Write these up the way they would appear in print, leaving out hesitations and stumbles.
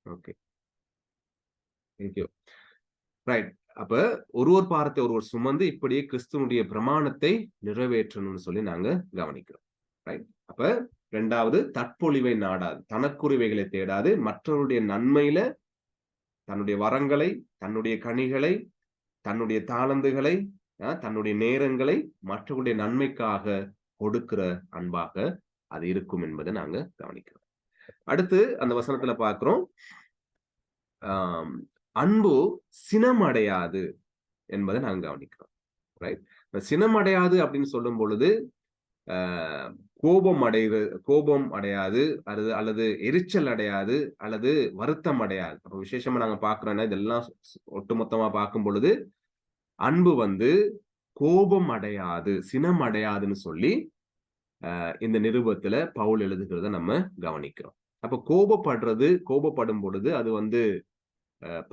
Okay. Thank you. Right. அப்ப ஒருவர் பாரத்தை ஒருவர் சுமந்து இப்படியே கிறிஸ்துவனுடைய பிரமாணத்தை நிறைவேற்றணும்னு சொல்லி நாங்க கவனிக்கிறோம். ரைட். அப்ப 2வது தற்பொழிவை நாடாது. தனக்குரிவைகளை தேடாது. மற்றவருடைய நன்மையில தன்னுடைய வரங்களை, தன்னுடைய கனிகளை, தன்னுடைய தாளந்துகளை, தன்னுடைய நேரங்களை மற்றவருடைய நன்மைக்காக கொடுக்கிற அன்பாக அது இருக்கும் என்பதை நாங்க கவனிக்கிறோம். அடுத்து அந்த வசனத்துல பார்க்கிறோம். ஆம், அன்பு சினமடையாது என்பதை நாங்க கவனிக்கிறோம். ரைட். சினமடையாது அப்படின்னு சொல்லும் பொழுது கோபம் அடையாது அல்லது எரிச்சல் அடையாது அல்லது வருத்தம் அடையாது. அப்ப விசேஷமா நாங்க பாக்குறோம்னா இதெல்லாம் ஒட்டுமொத்தமா பார்க்கும் பொழுது அன்பு வந்து கோபம் அடையாது, சினம் அடையாதுன்னு சொல்லி இந்த நிருபத்துல பவுல் எழுதுகிறத நம்ம கவனிக்கிறோம். அப்ப கோபப்படும் பொழுது அது வந்து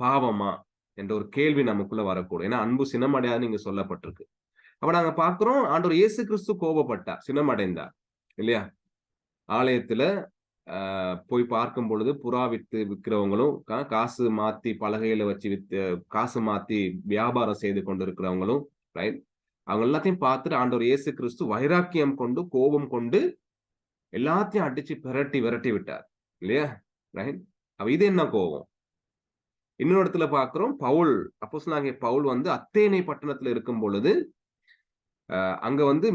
பாவமா என்ற ஒரு கேள்வி நமக்குள்ள வரக்கூடும். ஏன்னா அன்பு சினம் அடையாதுன்னு இங்க சொல்லப்பட்டிருக்கு. அப்ப நாங்க பார்க்கிறோம், ஆண்டவர் இயேசு கிறிஸ்து கோபப்பட்டார், சினம் அடைந்தார் இல்லையா? ஆலயத்துல போய் பார்க்கும் பொழுது புறா விற்கிறவங்களும், காசு மாத்தி பலகையில வச்சு காசு மாத்தி வியாபாரம் செய்து கொண்டிருக்கிறவங்களும், ரைட், அவங்க எல்லாத்தையும் பார்த்துட்டு ஆண்டவர் இயேசு கிறிஸ்து வைராக்கியம் கொண்டு கோபம் கொண்டு எல்லாத்தையும் அடிச்சு விரட்டி விட்டார் இல்லையா? ரைட். அப்ப இது என்ன கோபம்? இன்னொரு இடத்துல பார்க்கிறோம், அப்போஸ்தலனாகிய பவுல் வந்து அத்தேனை பட்டணத்துல இருக்கும் பொழுது அங்க வந்து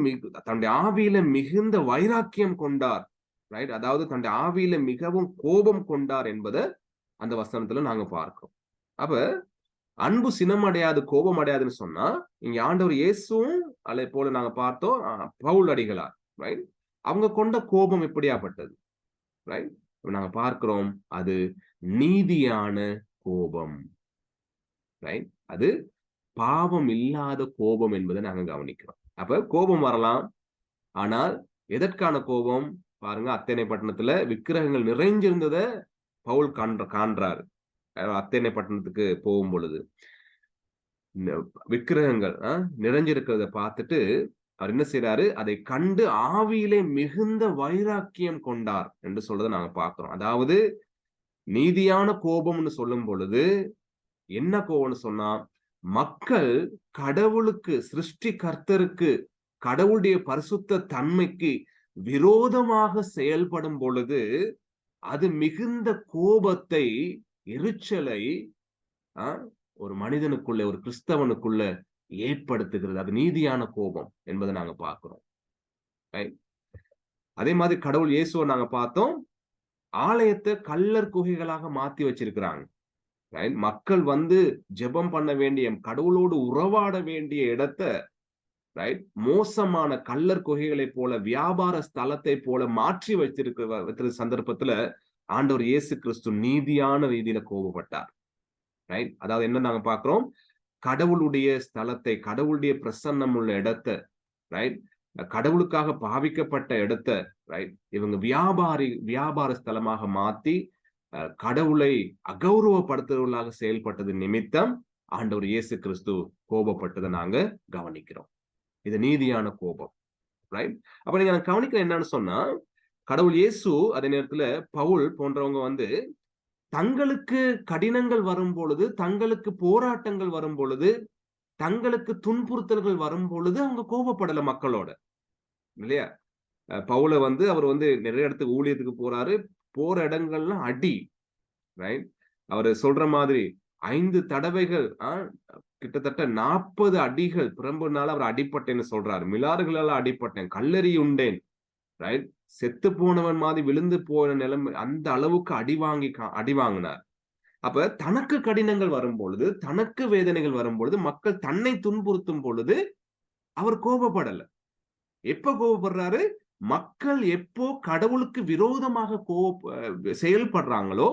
தன்னுடைய ஆவியில மிகுந்த வைராக்கியம் கொண்டார். ரைட். அதாவது தன்னுடைய ஆவியில மிகவும் கோபம் கொண்டார் என்பதை அந்த வசனத்துல நாங்க பார்க்கிறோம். அப்ப அன்பு சினமடையாது, கோபம் அடையாதுன்னு சொன்னா இங்க ஆண்டவர் இயேசுவும் அதை போல நாங்க பார்த்தோம் பவுல் அடிகளார். ரைட். அவங்க கொண்ட கோபம் எப்படியாப்பட்டது? ரைட். நாங்க பார்க்கிறோம், அது நீதியான கோபம். ரைட். அது பாவம் இல்லாத கோபம் என்பதை நாங்க கவனிக்கிறோம். அப்ப கோபம் வரலாம். ஆனால் எதற்கான கோபம்? பாருங்க, அத்தேனை பட்டணத்துல விக்கிரகங்கள் நிறைஞ்சிருந்ததை பவுல் காண்றாரு. அத்தேனை பட்டணத்துக்கு போகும் பொழுது விக்கிரகங்கள் நிறைஞ்சிருக்கிறத பார்த்துட்டு அவர் என்ன செய்யறாரு? அதை கண்டு ஆவியிலே மிகுந்த வைராக்கியம் கொண்டார் என்று சொல்றதை நாங்க பார்க்கிறோம். அதாவது நீதியான கோபம்னு சொல்லும் பொழுது என்ன கோபம்னு சொன்னா, மக்கள் கடவுளுக்கு, சிருஷ்டி கர்த்தருக்கு, கடவுளுடைய பரிசுத்த தன்மைக்கு விரோதமாக செயல்படும் பொழுது அது மிகுந்த கோபத்தை, எரிச்சலை ஒரு மனிதனுக்குள்ள, ஒரு கிறிஸ்தவனுக்குள்ள ஏற்படுத்துகிறது. அது நீதியான கோபம் என்பதை நாங்க பார்க்கிறோம். அதே மாதிரி கடவுள் இயேசுவை நாங்க பார்த்தோம், ஆலயத்தை கள்ளர் குகைகளாக மாத்தி வச்சிருக்கிறாங்க. மக்கள் வந்து ஜெபம் பண்ண வேண்டிய, கடவுளோடு உறவாட வேண்டிய இடத்தை ரைட் மோசமான கள்ளர் குகைகளை போல, வியாபார ஸ்தலத்தை போல மாற்றி வைத்திருக்கிற சந்தர்ப்பத்துல ஆண்டவர் இயேசு கிறிஸ்து நீதியான ரீதியில கோபப்பட்டார். ரைட். அதாவது என்ன நாங்க பார்க்கிறோம், கடவுளுடைய ஸ்தலத்தை, கடவுளுடைய பிரசன்னம் உள்ள இடத்தை, ரைட், கடவுளுக்காக பாவிக்கப்பட்ட இடத்தை, ரைட், இவங்க வியாபார ஸ்தலமாக மாத்தி கடவுளை அகௌரவப்படுத்துவர்களாக செயல்பட்டது நிமித்தம் ஆண்டவர் இயேசு கிறிஸ்து கோபப்பட்டதை நாங்க கவனிக்கிறோம். இது நீதியான கோபம். ரைட். அப்ப நீங்க கவனிக்கிற என்னன்னு சொன்னா, கடவுள் இயேசு அதே நேரத்துல பவுல் போன்றவங்க வந்து தங்களுக்கு கடினங்கள் வரும் பொழுது, தங்களுக்கு போராட்டங்கள் வரும் பொழுது, தங்களுக்கு துன்புறுத்தல்கள் வரும் பொழுது அவங்க கோபப்படல மக்களோட இல்லையா? பவுல வந்து அவர் வந்து நிறைய இடத்துக்கு ஊழியத்துக்கு போறாரு, போற இடங்கள்லாம் அடி. ரைட். அவரு சொல்ற மாதிரி 5 தடவைகள் கிட்டத்தட்ட 40 அடிகள் பிரம்புனால அவர் அடிப்பட்டேன்னு சொல்றாரு. மிலாறுகளால அடிப்பட்டேன், கல்லெறி உண்டேன். ரைட். செத்து போனவன் மாதிரி விழுந்து போன நிலைமை, அந்த அளவுக்கு அடி வாங்கினார். அப்ப தனக்கு கடினங்கள் வரும் பொழுது, தனக்கு வேதனைகள் வரும் பொழுது, மக்கள் தன்னை துன்புறுத்தும் பொழுது அவர் கோபப்படல. எப்ப கோபப்படுறாரு? மக்கள் எப்போ கடவுளுக்கு விரோதமாக செயல்படுறாங்களோ,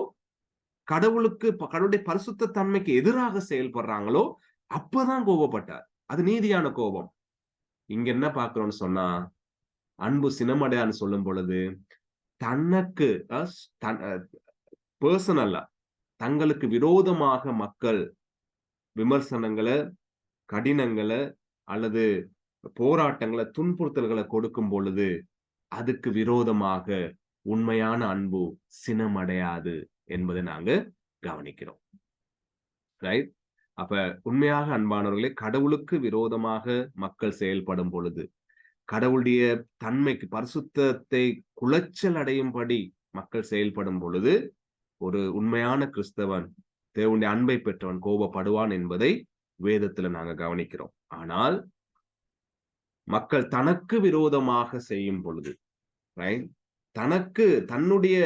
கடவுளுடைய பரிசுத்த தன்மைக்கு எதிராக செயல்படுறாங்களோ, அப்பதான் கோபப்பட்டார். அது நீதியான கோபம். இங்க என்ன பார்க்கிறோம்னு சொன்னா, அன்பு சினமடையான்னு சொல்லும் பொழுது தனக்கு பர்சனலா தங்களுக்கு விரோதமாக மக்கள் விமர்சனங்களை, கடினங்களை அல்லது போராட்டங்களை, துன்புறுத்தல்களை கொடுக்கும் பொழுது அதுக்கு விரோதமாக உண்மையான அன்பு சினமடையாது என்பதை நாங்க கவனிக்கிறோம். ரைட்? அப்ப உண்மையாக அன்பானவர்களே, கடவுளுக்கு விரோதமாக மக்கள் செயல்படும் பொழுது, கடவுளுடைய தன்மைக்கு பரிசுத்தத்தை குலைச்சல் அடையும்படி மக்கள் செயல்படும் பொழுது, ஒரு உண்மையான கிறிஸ்தவன், தேவனுடைய அன்பை பெற்றவன் கோபப்படுவான் என்பதை வேதத்துல நாங்க கவனிக்கிறோம். ஆனால் மக்கள் தனக்கு விரோதமாக செய்யும் பொழுது, ரைட்? தனக்கு தன்னுடைய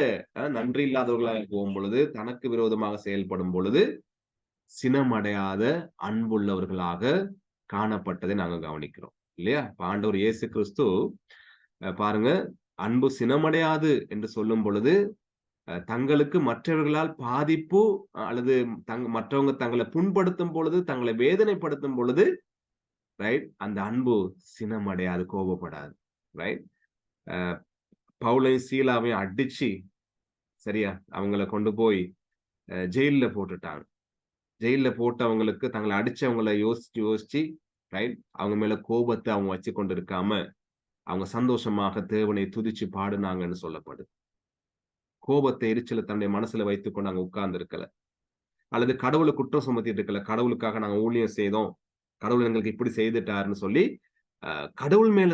நன்றி இல்லாதவர்களாக போகும் பொழுது, தனக்கு விரோதமாக செயல்படும் பொழுது, சினமடையாத அன்புள்ளவர்களாக காணப்பட்டதை நாங்க கவனிக்கிறோம். இல்லையா? ஆண்டவர் இயேசு கிறிஸ்து பாருங்க, அன்பு சினமடையாது என்று சொல்லும் பொழுது, தங்களுக்கு மற்றவர்களால் பாதிப்பு அல்லது மற்றவங்க தங்களை புண்படுத்தும் பொழுது, தங்களை வேதனைப்படுத்தும் பொழுது, ரைட்? அந்த அன்பு சினமடையாது, கோபப்படாது. ரைட்? பவுலையும் சீலாவையும் அடிச்சு, சரியா? அவங்கள கொண்டு போய் ஜெயில்ல போட்டுட்டாங்க. ஜெயில்ல போட்டு அவங்களுக்கு தங்களை அடிச்சவங்கள யோசிச்சு, ரைட்? அவங்க மேல கோபத்தை அவங்க வச்சு கொண்டு இருக்காம, அவங்க சந்தோஷமாக தேவனை துதிச்சு பாடுனாங்கன்னு சொல்லப்படுது. கோபத்தை, எரிச்சலை தன்னுடைய மனசுல வைத்துக் கொண்டு அங்க உட்கார்ந்து இருக்கல. அல்லது கடவுளை குற்றம் சுமத்திட்டு இருக்கல. கடவுளுக்காக நாங்க ஊழியம் செய்தோம், கடவுள் எங்களுக்கு இப்படி செய்துட்டாருன்னு சொல்லி கடவுள் மேல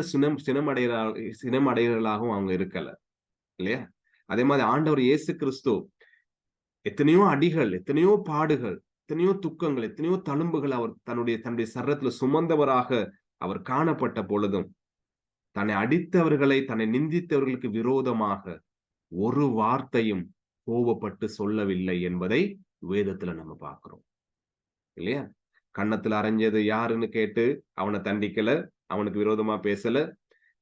சினமடைகிறவர்களாகவும் அவங்க இருக்கல. இல்லையா? அதே மாதிரி ஆண்டவர் இயேசு கிறிஸ்து எத்தனையோ அடிகள், எத்தனையோ பாடுகள், எத்தனையோ துக்கங்கள், எத்தனையோ தழும்புகள் அவர் தன்னுடைய சரீரத்துல சுமந்தவராக அவர் காணப்பட்ட பொழுதும், தன்னை அடித்தவர்களை, தன்னை நிந்தித்தவர்களுக்கு விரோதமாக ஒரு வார்த்தையும் கோபப்பட்டு சொல்லவில்லை என்பதை வேதத்துல நம்ம பார்க்கிறோம். இல்லையா? கன்னத்துல அரைஞ்சது யாருன்னு கேட்டு அவனை தண்டிக்கல, அவனுக்கு விரோதமா பேசல.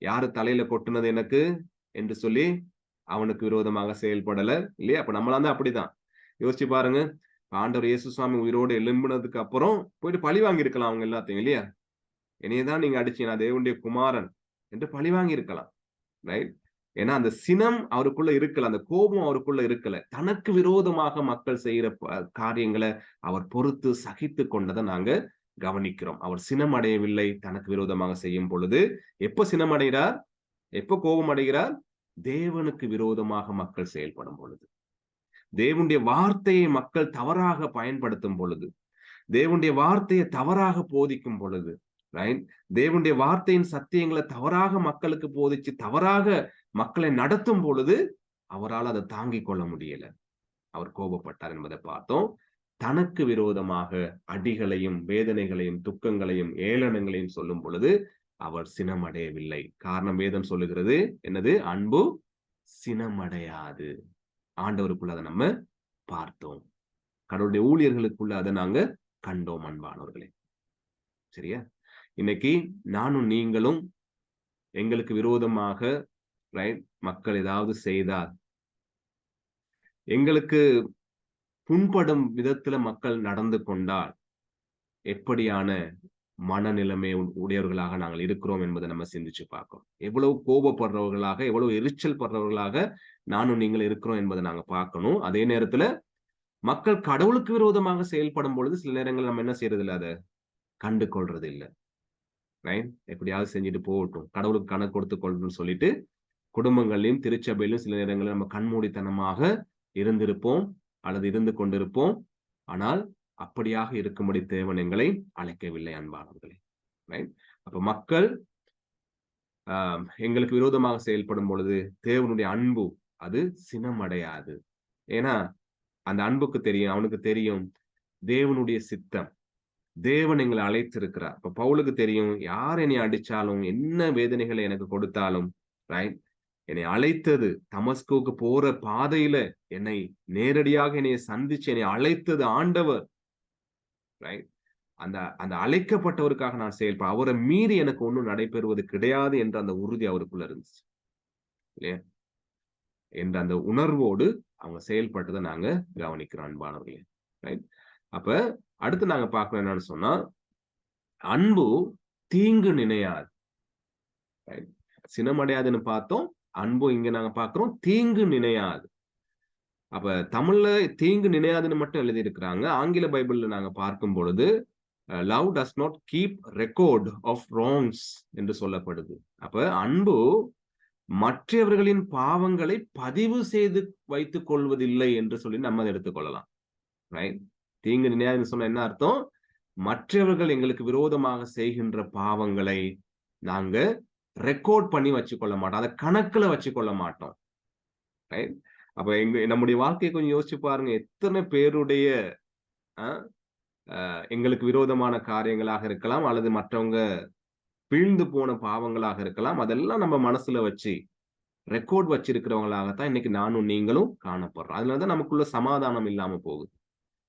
யாரு தலையில கொட்டுனது எனக்கு என்று சொல்லி அவனுக்கு விரோதமாக செயல்படல. இல்லையா? அப்ப நம்மளா தான் அப்படிதான். யோசிச்சு பாருங்க. ஆண்டவர் இயேசு சுவாமி உயிரோடு எழும்பினதுக்கு அப்புறம் போயிட்டு பழி வாங்கி இருக்கலாம் அவங்க எல்லாத்தையும். இல்லையா? என்னையதான் நீங்க அடிச்சீங்க, நான் தேவனுடைய குமாரன் என்று பழி வாங்கி இருக்கலாம். ரைட்? ஏன்னா அந்த சினம் அவருக்குள்ள இருக்கல, அந்த கோபம் அவருக்குள்ள இருக்கல. தனக்கு விரோதமாக மக்கள் செய்யற காரியங்களை அவர் பொறுத்து சகித்து கொண்டதை நாங்க கவனிக்கிறோம். அவர் சினம் அடையவில்லை தனக்கு விரோதமாக செய்யும் பொழுது. எப்ப சினம் அடைகிறார்? எப்ப கோபம் அடைகிறார்? தேவனுக்கு விரோதமாக மக்கள் செயல்படும் பொழுது, தேவனுடைய வார்த்தையை மக்கள் தவறாக பயன்படுத்தும் பொழுது, தேவனுடைய வார்த்தையை தவறாக போதிக்கும் பொழுது, ரைட்? தேவனுடைய வார்த்தையின் சத்தியங்களை தவறாக மக்களுக்கு போதிச்சு தவறாக மக்களை நடத்தும் பொழுது அவரால் அதை தாங்கிக் கொள்ள முடியல. அவர் கோபப்பட்டார் என்பதை பார்த்தோம். தனக்கு விரோதமாக அடிகளையும், வேதனைகளையும், துக்கங்களையும், ஏளனங்களையும் சொல்லும் பொழுது அவர் சினமடையவில்லை. காரணம் வேதம் சொல்லுகிறது என்னது? அன்பு சினமடையாது. ஆண்டவருக்குள்ள அதை நம்ம பார்த்தோம். கடவுளுடைய ஊழியர்களுக்குள்ள அதை நாங்க கண்டோம் அன்பானவர்களே. சரியா? இன்னைக்கு நானும் நீங்களும் எங்களுக்கு விரோதமாக, ரைட், மக்கள் ஏதாவது செய்தால், எங்களுக்கு புண்படும் விதத்துல மக்கள் நடந்து கொண்டால் எப்படியான மனநிலைமை உடையவர்களாக நாங்கள் இருக்கிறோம் என்பதை நம்ம சிந்திச்சு பார்க்கிறோம். எவ்வளவு கோபப்படுறவர்களாக, எவ்வளவு எரிச்சல் படுறவர்களாக நானும் நீங்கள் இருக்கிறோம் என்பதை நாங்க பார்க்கணும். அதே நேரத்துல மக்கள் கடவுளுக்கு விரோதமாக செயல்படும் பொழுது சில நேரங்கள் நம்ம என்ன செய்யறது இல்லை, அதை கண்டு கொள்றது இல்லை. ரைட்? எப்படியாவது செஞ்சுட்டு போகட்டும், கடவுளுக்கு கணக்கு கொடுத்து கொள்ளணும்னு சொல்லிட்டு குடும்பங்களையும் திருச்சபையிலும் சில நேரங்களில் நம்ம கண்மூடித்தனமாக இருந்திருப்போம் அல்லது இருந்து கொண்டிருப்போம். ஆனால் அப்படியாக இருக்கும்படி தேவன் எங்களை அழைக்கவில்லை அன்பானவர்களே. ரைட்? அப்ப மக்கள் எங்களுக்கு விரோதமாக செயல்படும் பொழுது தேவனுடைய அன்பு அது சினமடையாது. ஏன்னா அந்த அன்புக்கு தெரியும், அவனுக்கு தெரியும் தேவனுடைய சித்தம். தேவன் எங்களை அழைத்திருக்கிறார். இப்ப பவுலுக்கு தெரியும், யார் என்னை அடிச்சாலும், என்ன வேதனைகளை எனக்கு கொடுத்தாலும், ரைட், என்னை அழைத்தது தமஸ்குவுக்கு போற பாதையில என்னை நேரடியாக என்னை சந்திச்சு என்னை அழைத்தது ஆண்டவர். ரைட்? அந்த அந்த அழைக்கப்பட்டவருக்காக நான் செயல்பட, அவரை மீறி எனக்கு ஒண்ணும் நடைபெறுவது கிடையாது என்ற அந்த உறுதி அவருக்குள்ள இருந்துச்சு. இல்லையா? என்ற அந்த உணர்வோடு அவங்க செயல்பட்டதை நாங்க கவனிக்கிறோம் அன்பானவர்களே. ரைட்? அப்ப அடுத்து நாங்க பார்க்கணும் என்னன்னு சொன்னா, அன்பு தீங்கு நினையாது. சினமடையாதுன்னு பார்த்தோம். அன்பு இங்க நாங்க பார்க்கிறோம் தீங்கு நினையாது. அப்ப தமிழ்ல தீங்கு நினையாதுன்னு மட்டும் எழுதி இருக்கிறாங்க. ஆங்கில பைபிள்ல நாங்க பார்க்கும் பொழுது love does not keep record of wrongs என்று சொல்லப்படுது. அப்ப அன்பு மற்றவர்களின் பாவங்களை பதிவு செய்து வைத்துக் கொள்வதில்லை என்று சொல்லி நம்ம அதை எடுத்துக்கொள்ளலாம். ரைட்? தீங்கு நினையாதுன்னு சொன்னா என்ன அர்த்தம்? மற்றவர்கள் எங்களுக்கு விரோதமாக செய்கின்ற பாவங்களை நாங்க ரெக்கார்ட் பண்ணி வச்சுக்கொள்ள மாட்டோம். அதை கணக்குல வச்சுக்கொள்ள மாட்டோம். ரைட்? அப்ப நம்முடைய வாழ்க்கையை கொஞ்சம் யோசிச்சு பாருங்க. எத்தனை பேருடைய எங்களுக்கு விரோதமான காரியங்களாக இருக்கலாம், அல்லது மற்றவங்க வீழ்ந்து போன பாவங்களாக இருக்கலாம். அதெல்லாம் நம்ம மனசுல வச்சு ரெக்கார்ட் வச்சிருக்கிறவங்களாகத்தான் இன்னைக்கு நானும் நீங்களும் காணப்படுறோம். அதனாலதான் நமக்குள்ள சமாதானம் இல்லாம போகுது.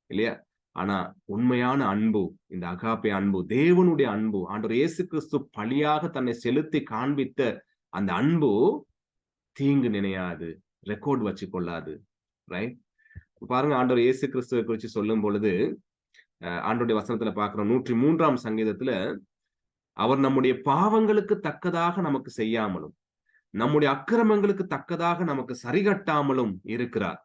இல்லையா? ஆனா உண்மையான அன்பு, இந்த அகாப்பே அன்பு, தேவனுடைய அன்பு, ஆண்டவர் இயேசு கிறிஸ்து பலியாக தன்னை செலுத்தி காண்பித்த அந்த அன்பு தீங்கு நினையாது, ரெக்கார்ட் வச்சு கொள்ளாது. ரைட்? பாருங்க, ஆண்டவர் இயேசு கிறிஸ்துவை குறித்து சொல்லும் பொழுது ஆண்டவருடைய வசனத்துல பார்க்கிறோம். 103ஆம் சங்கீதத்துல, அவர் நம்முடைய பாவங்களுக்கு தக்கதாக நமக்கு செய்யாமலும், நம்முடைய அக்கிரமங்களுக்கு தக்கதாக நமக்கு சரிகட்டாமலும் இருக்கிறார்.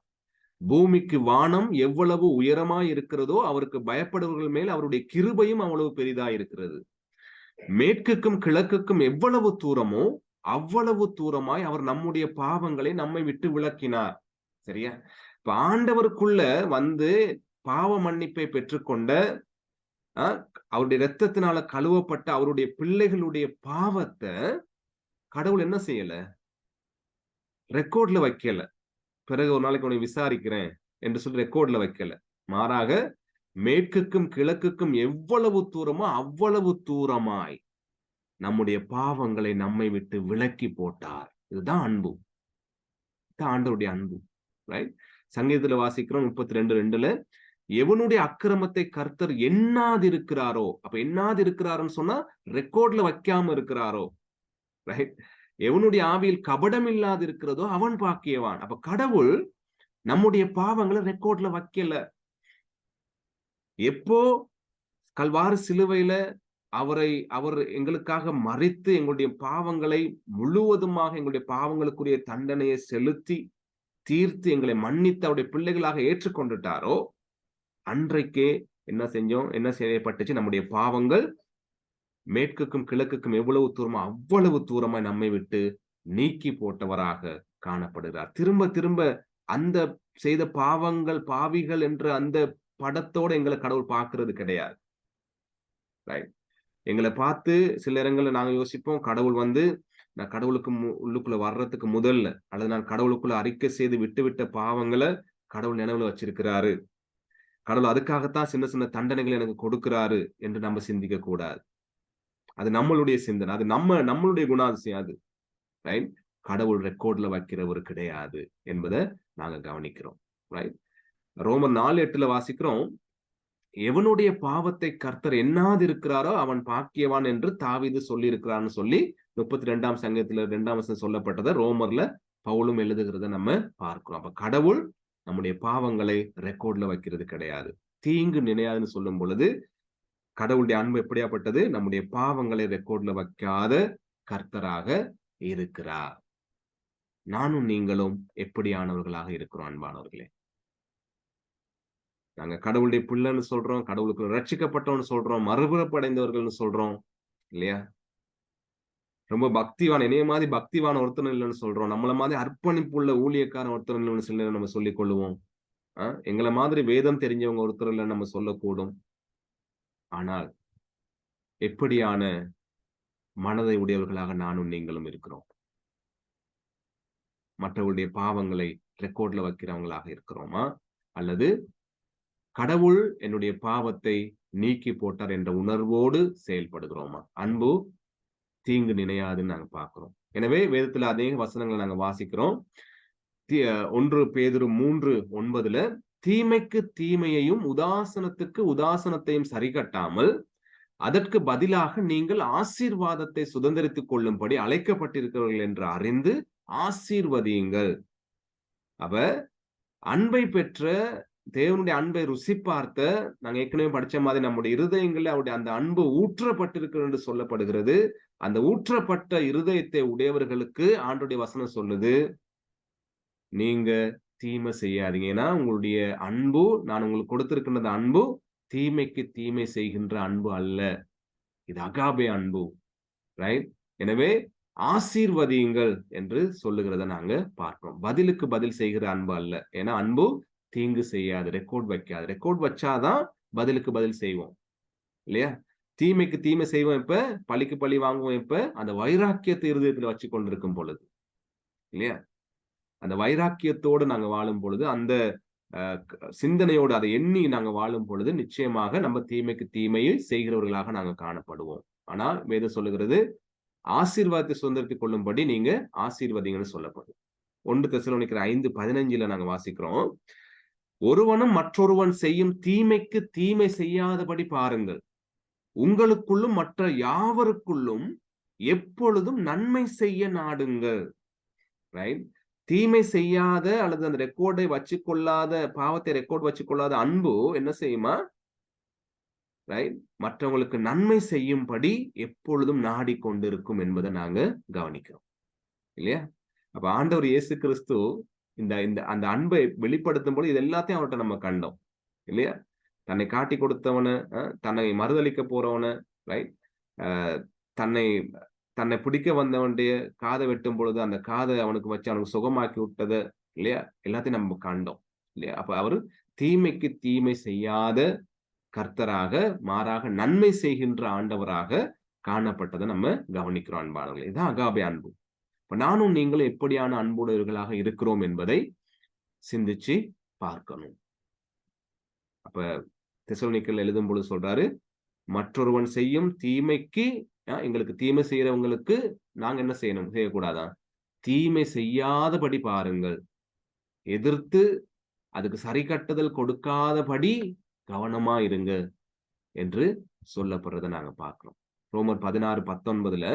பூமிக்கு வானம் எவ்வளவு உயரமாய் இருக்கிறதோ அவருக்கு பயப்படுவர்கள் மேல் அவருடைய கிருபையும் அவ்வளவு பெரிதாய் இருக்கிறது. மேற்குக்கும் கிழக்குக்கும் எவ்வளவு தூரமோ அவ்வளவு தூரமாய் அவர் நம்முடைய பாவங்களை நம்மை விட்டு விலக்கினார். சரியா? இப்ப ஆண்டவருக்குள்ள வந்து பாவ மன்னிப்பை பெற்றுக்கொண்ட, அவருடைய இரத்தத்தினால கழுவப்பட்ட அவருடைய பிள்ளைகளுடைய பாவத்தை கடவுள் என்ன செய்யல? ரெக்கார்ட்ல வைக்கல. பிறகு ஒரு நாளைக்கு உன்னை விசாரிக்கிறேன் என்று சொல்லி ரெக்கார்ட்ல வைக்கல. மாறாக மேற்குக்கும் கிழக்குக்கும் எவ்வளவு தூரமோ அவ்வளவு தூரமாய் நம்முடைய பாவங்களை நம்மை விட்டு விலக்கி போட்டார். இதுதான் அன்பு. இதுதான் ஆண்டவருடைய அன்பு. ரைட்? சங்கீதத்துல வாசிக்கிறோம் 32:2ல, எவனுடைய அக்கிரமத்தை கர்த்தர் எண்ணாதிருக்கிறாரோ, அப்ப எண்ணாதிருக்கிறாருன்னு சொன்னா ரெக்கார்ட்ல வைக்காம இருக்கிறாரோ. ரைட்? எவனுடைய ஆவியில் கபடம் இல்லாது இருக்கிறதோ அவன் பாக்கியவான். அப்ப கடவுள் நம்முடைய பாவங்களை ரெக்கார்ட்ல வைக்கல. எப்போ கல்வாரி சிலுவையில அவர் எங்களுக்காக மரித்து எங்களுடைய பாவங்களை முழுவதுமாக, எங்களுடைய பாவங்களுக்குரிய தண்டனையை செலுத்தி தீர்த்து எங்களை மன்னித்து அவருடைய பிள்ளைகளாக ஏற்றுக்கொண்டுட்டாரோ, அன்றைக்கே என்ன செஞ்சோம்? என்ன செய்யப்பட்டுச்சு? நம்முடைய பாவங்கள் மேற்குக்கும் கிழக்குக்கும் எவ்வளவு தூரமோ அவ்வளவு தூரமாய் நம்மை விட்டு நீக்கி போட்டவராக காணப்படுகிறார். திரும்ப திரும்ப அந்த செய்த பாவங்கள், பாவிகள் என்ற அந்த படத்தோட எங்களை கடவுள் பார்க்கிறது கிடையாது. ரைட்? எங்களை பார்த்து சில நேரங்கள்ல நாங்க யோசிப்போம், கடவுள் வந்து நான் கடவுளுக்கு உள்ளுக்குள்ள வர்றதுக்கு முதல்ல, அல்லது நான் கடவுளுக்குள்ள அறிக்கை செய்து விட்டுவிட்ட பாவங்களை கடவுள் நினைவுல வச்சிருக்கிறாரு, கடவுள் அதுக்காகத்தான் சின்ன சின்ன தண்டனைகள் எனக்கு கொடுக்கிறாரு என்று நம்ம சிந்திக்க கூடாது. அது நம்மளுடைய சிந்தனை, அது நம்மளுடைய குணாதிசயம் அது. ரைட்? கடவுள் ரெக்கார்ட்ல வைக்கிறவர் கிடையாது என்பதை நாங்க கவனிக்கிறோம். ரைட்? ரோமர் 4:8ல வாசிக்கிறோம், எவனுடைய பாவத்தை கர்த்தர் எண்ணாதிருக்கிறாரோ அவன் பாக்கியவான் என்று தாவீது சொல்லி இருக்கிறான்னு சொல்லி 32ஆம் சங்கீதத்துல 2ஆம் வசனம் சொல்லப்பட்டதை ரோமர்ல பவுலும் எழுதுகிறத நம்ம பார்க்கிறோம். அப்ப கடவுள் நம்முடைய பாவங்களை ரெக்கார்ட்ல வைக்கிறது கிடையாது. தீங்கு நினையாதுன்னு சொல்லும் பொழுது கடவுளுடைய அன்பு எப்படியாப்பட்டது? நம்முடைய பாவங்களை ரெக்கார்ட்ல வைக்காத கர்த்தராக இருக்கிறார். நானும் நீங்களும் எப்படியானவர்களாக இருக்கிறோம் அன்பானவர்களே? நாங்க கடவுளுடைய பிள்ளைன்னு சொல்றோம், கடவுளுக்கு ரட்சிக்கப்பட்டவன்னு சொல்றோம், மறுபிறப்படைந்தவர்கள்னு சொல்றோம், இல்லையா? ரொம்ப பக்திவான், என்னைய மாதிரி பக்திவான ஒருத்தர் இல்லைன்னு சொல்றோம், நம்மள மாதிரி அர்ப்பணிப்புள்ள ஊழியக்காரன் ஒருத்தர் இல்லைன்னு சில நம்ம சொல்லிக் கொள்ளுவோம். எங்களை மாதிரி வேதம் தெரிஞ்சவங்க ஒருத்தர் இல்லைன்னு நம்ம சொல்லக்கூடும். ஆனால் எப்படியான மனதை உடையவர்களாக நானும் நீங்களும் இருக்கிறோம்? மற்றவருடைய பாவங்களை ரெக்கார்ட்ல வைக்கிறவங்களாக இருக்கிறோமா? அல்லது கடவுள் என்னுடைய பாவத்தை நீக்கி போட்டார் என்ற உணர்வோடு செயல்படுகிறோமா? அன்பு தீங்கு நினையாதுன்னு நாங்க பார்க்கிறோம். எனவே வேதத்துல அநேக வசனங்களை நாங்க வாசிக்கிறோம். 1 பேதுரு 3:9ல, தீமைக்கு தீமையையும் உதாசனத்துக்கு உதாசனத்தையும் சரிகட்டாமல் அதற்கு பதிலாக நீங்கள் ஆசீர்வாதத்தை சுதந்திரித்துக் கொள்ளும்படி அழைக்கப்பட்டிருக்கிறவர்கள் என்று அறிந்து ஆசீர்வதியுங்கள். அப்ப அன்பை பெற்ற, தேவனுடைய அன்பை ருசி பார்த்த, நாங்க ஏற்கனவே படிச்ச மாதிரி நம்முடைய இருதயங்கள்ல அவருடைய அந்த அன்பு ஊற்றப்பட்டிருக்கிறது என்று சொல்லப்படுகிறது. அந்த ஊற்றப்பட்ட இருதயத்தை உடையவர்களுக்கு ஆண்டவருடைய வசனம் சொல்லுது, நீங்க தீமை செய்யாதீங்க. ஏன்னா உங்களுடைய அன்பு, நான் உங்களுக்கு கொடுத்திருக்கின்ற அன்பு தீமைக்கு தீமை செய்கின்ற அன்பு அல்ல. இது அகாபே அன்பு. ரைட்? எனவே ஆசீர்வதியுங்கள் என்று சொல்லுகிறத நாங்க பார்க்கிறோம். பதிலுக்கு பதில் செய்கிற அன்பு அல்ல. ஏன்னா அன்பு தீங்கு செய்யாது, ரெக்கார்ட் வைக்காது. ரெக்கார்ட் வச்சாதான் பதிலுக்கு பதில் செய்வோம். இல்லையா? தீமைக்கு தீமை செய்வோம் எப்ப? பழிக்கு பழி வாங்குவோம் எப்ப? அந்த வைராக்கியத்தை இருதயத்துல வச்சு கொண்டிருக்கும் பொழுது. இல்லையா? அந்த வைராக்கியத்தோடு நாங்க வாழும் பொழுது, அந்த அ சிந்தனையோடு அதை எண்ணி நாங்க வாழும் பொழுது, நிச்சயமாக நம்ம தீமைக்கு தீமையை செய்கிறவர்களாக நாங்க காணப்படுவோம். ஆனால் வேதம் சொல்லுகிறது, ஆசீர்வாதத்தை சுதந்தரித்துக் கொள்ளும்படி நீங்க ஆசீர்வதிங்கன்னு சொல்லப்படும். 1 தெசலோனிக்கர் 5:15 நாங்க வாசிக்கிறோம். ஒருவனும் மற்றொருவன் செய்யும் தீமைக்கு தீமை செய்யாதபடி பாருங்கள். உங்களுக்குள்ளும் மற்ற யாவருக்குள்ளும் எப்பொழுதும் நன்மை செய்ய நாடுங்கள். ரைட்? தீமை செய்யாத அல்லது அந்த ரெக்கார்டை வச்சுக்கொள்ளாத, பாவத்தை ரெக்கார்ட் வச்சுக்கொள்ளாத அன்பு என்ன செய்யுமா? ரைட்? மற்றவங்களுக்கு நன்மை செய்யும்படி எப்பொழுதும் நாடிக்கொண்டிருக்கும் என்பதை நாங்க கவனிக்கிறோம். இல்லையா? அப்ப ஆண்டவர் இயேசு கிறிஸ்து இந்த இந்த அந்த அன்பை வெளிப்படுத்தும்போது இது எல்லாத்தையும் அவர்ட்ட நம்ம கண்டோம். இல்லையா? தன்னை காட்டிக் கொடுத்தவன, தன்னை மறுதலிக்க போறவன, ரைட்? அ தன்னை தன்னை பிடிக்க வந்தவனுடைய காதை வெட்டும் பொழுது, அந்த காதை அவனுக்கு வச்சு அவனுக்கு சுகமாக்கி விட்டத, இல்லையா? எல்லாத்தையும் நம்ம கண்டோம். இல்லையா? அப்ப அவரு தீமைக்கு தீமை செய்யாத கர்த்தராக, மாறாக நன்மை செய்கின்ற ஆண்டவராக காணப்பட்டத நம்ம கவனிக்கிறோம் அன்பானவர்களே. இதுதான் அகாபே அன்பு. இப்ப நானும் நீங்களும் எப்படியான அன்புடையவர்களாக இருக்கிறோம் என்பதை சிந்திச்சு பார்க்கணும். அப்ப தெசலோனிக்கேயர்ல எழுதும்பொழுது சொல்றாரு, மற்றொருவன் செய்யும் தீமைக்கு எங்களுக்கு தீமை செய்யறவங்களுக்கு நாங்க என்ன செய்யணும்? செய்யக்கூடாதா? தீமை செய்யாதபடி பாருங்கள். எதிர்த்து அதுக்கு சரிக்கட்டுதல் கொடுக்காதபடி கவனமா இருங்க என்று சொல்லப்படுறத நாங்க பார்க்கிறோம். ரோமர் 16:19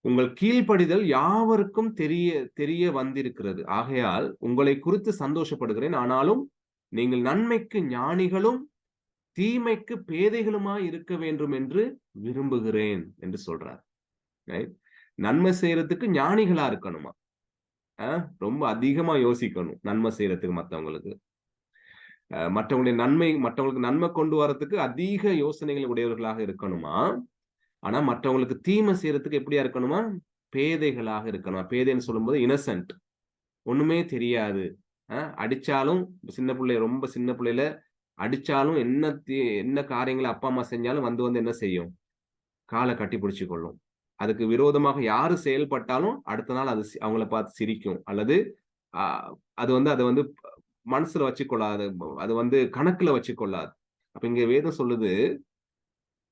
உங்கள் கீழ்ப்படிதல் யாவருக்கும் தெரிய தெரிய வந்திருக்கிறது. ஆகையால் உங்களை குறித்து சந்தோஷப்படுகிறேன். ஆனாலும் நீங்கள் நன்மைக்கு ஞானிகளும் தீமைக்கு பேதைகளுமாய் இருக்க வேண்டும் என்று விரும்புகிறேன் என்று சொல்றார். ரைட்? நன்மை செய்யறதுக்கு ஞானிகளா இருக்கணுமா? ரொம்ப அதிகமா யோசிக்கணும் நன்மை செய்யறதுக்கு மத்தவங்களுக்கு. மற்றவங்களுக்கு நன்மை கொண்டு வரதுக்கு அதிக யோசனைகள் உடையவர்களாக இருக்கணுமா? ஆனா மற்றவங்களுக்கு தீமை செய்யறதுக்கு எப்படியா இருக்கணுமா? பேதைகளாக இருக்கணும். பேதைன்னு சொல்லும்போது இன்னசென்ட். ஒண்ணுமே தெரியாது. அடிச்சாலும் ரொம்ப சின்ன பிள்ளையில அடிச்சாலும் என்ன காரியங்கள அப்பா, அம்மா செஞ்சாலும் வந்து என்ன செய்யும்? கால கட்டிப்பிடிச்சுக் கொள்ளும். அதுக்கு விரோதமாக யாரு செயல்பட்டாலும் அடுத்த நாள் அது அவங்கள பார்த்து சிரிக்கும். அல்லது அ அது அத மனசுல வச்சுக்கொள்ளாது. அது கணக்குல வச்சுக்கொள்ளாது. அப்ப இங்க வேதம் சொல்லுது,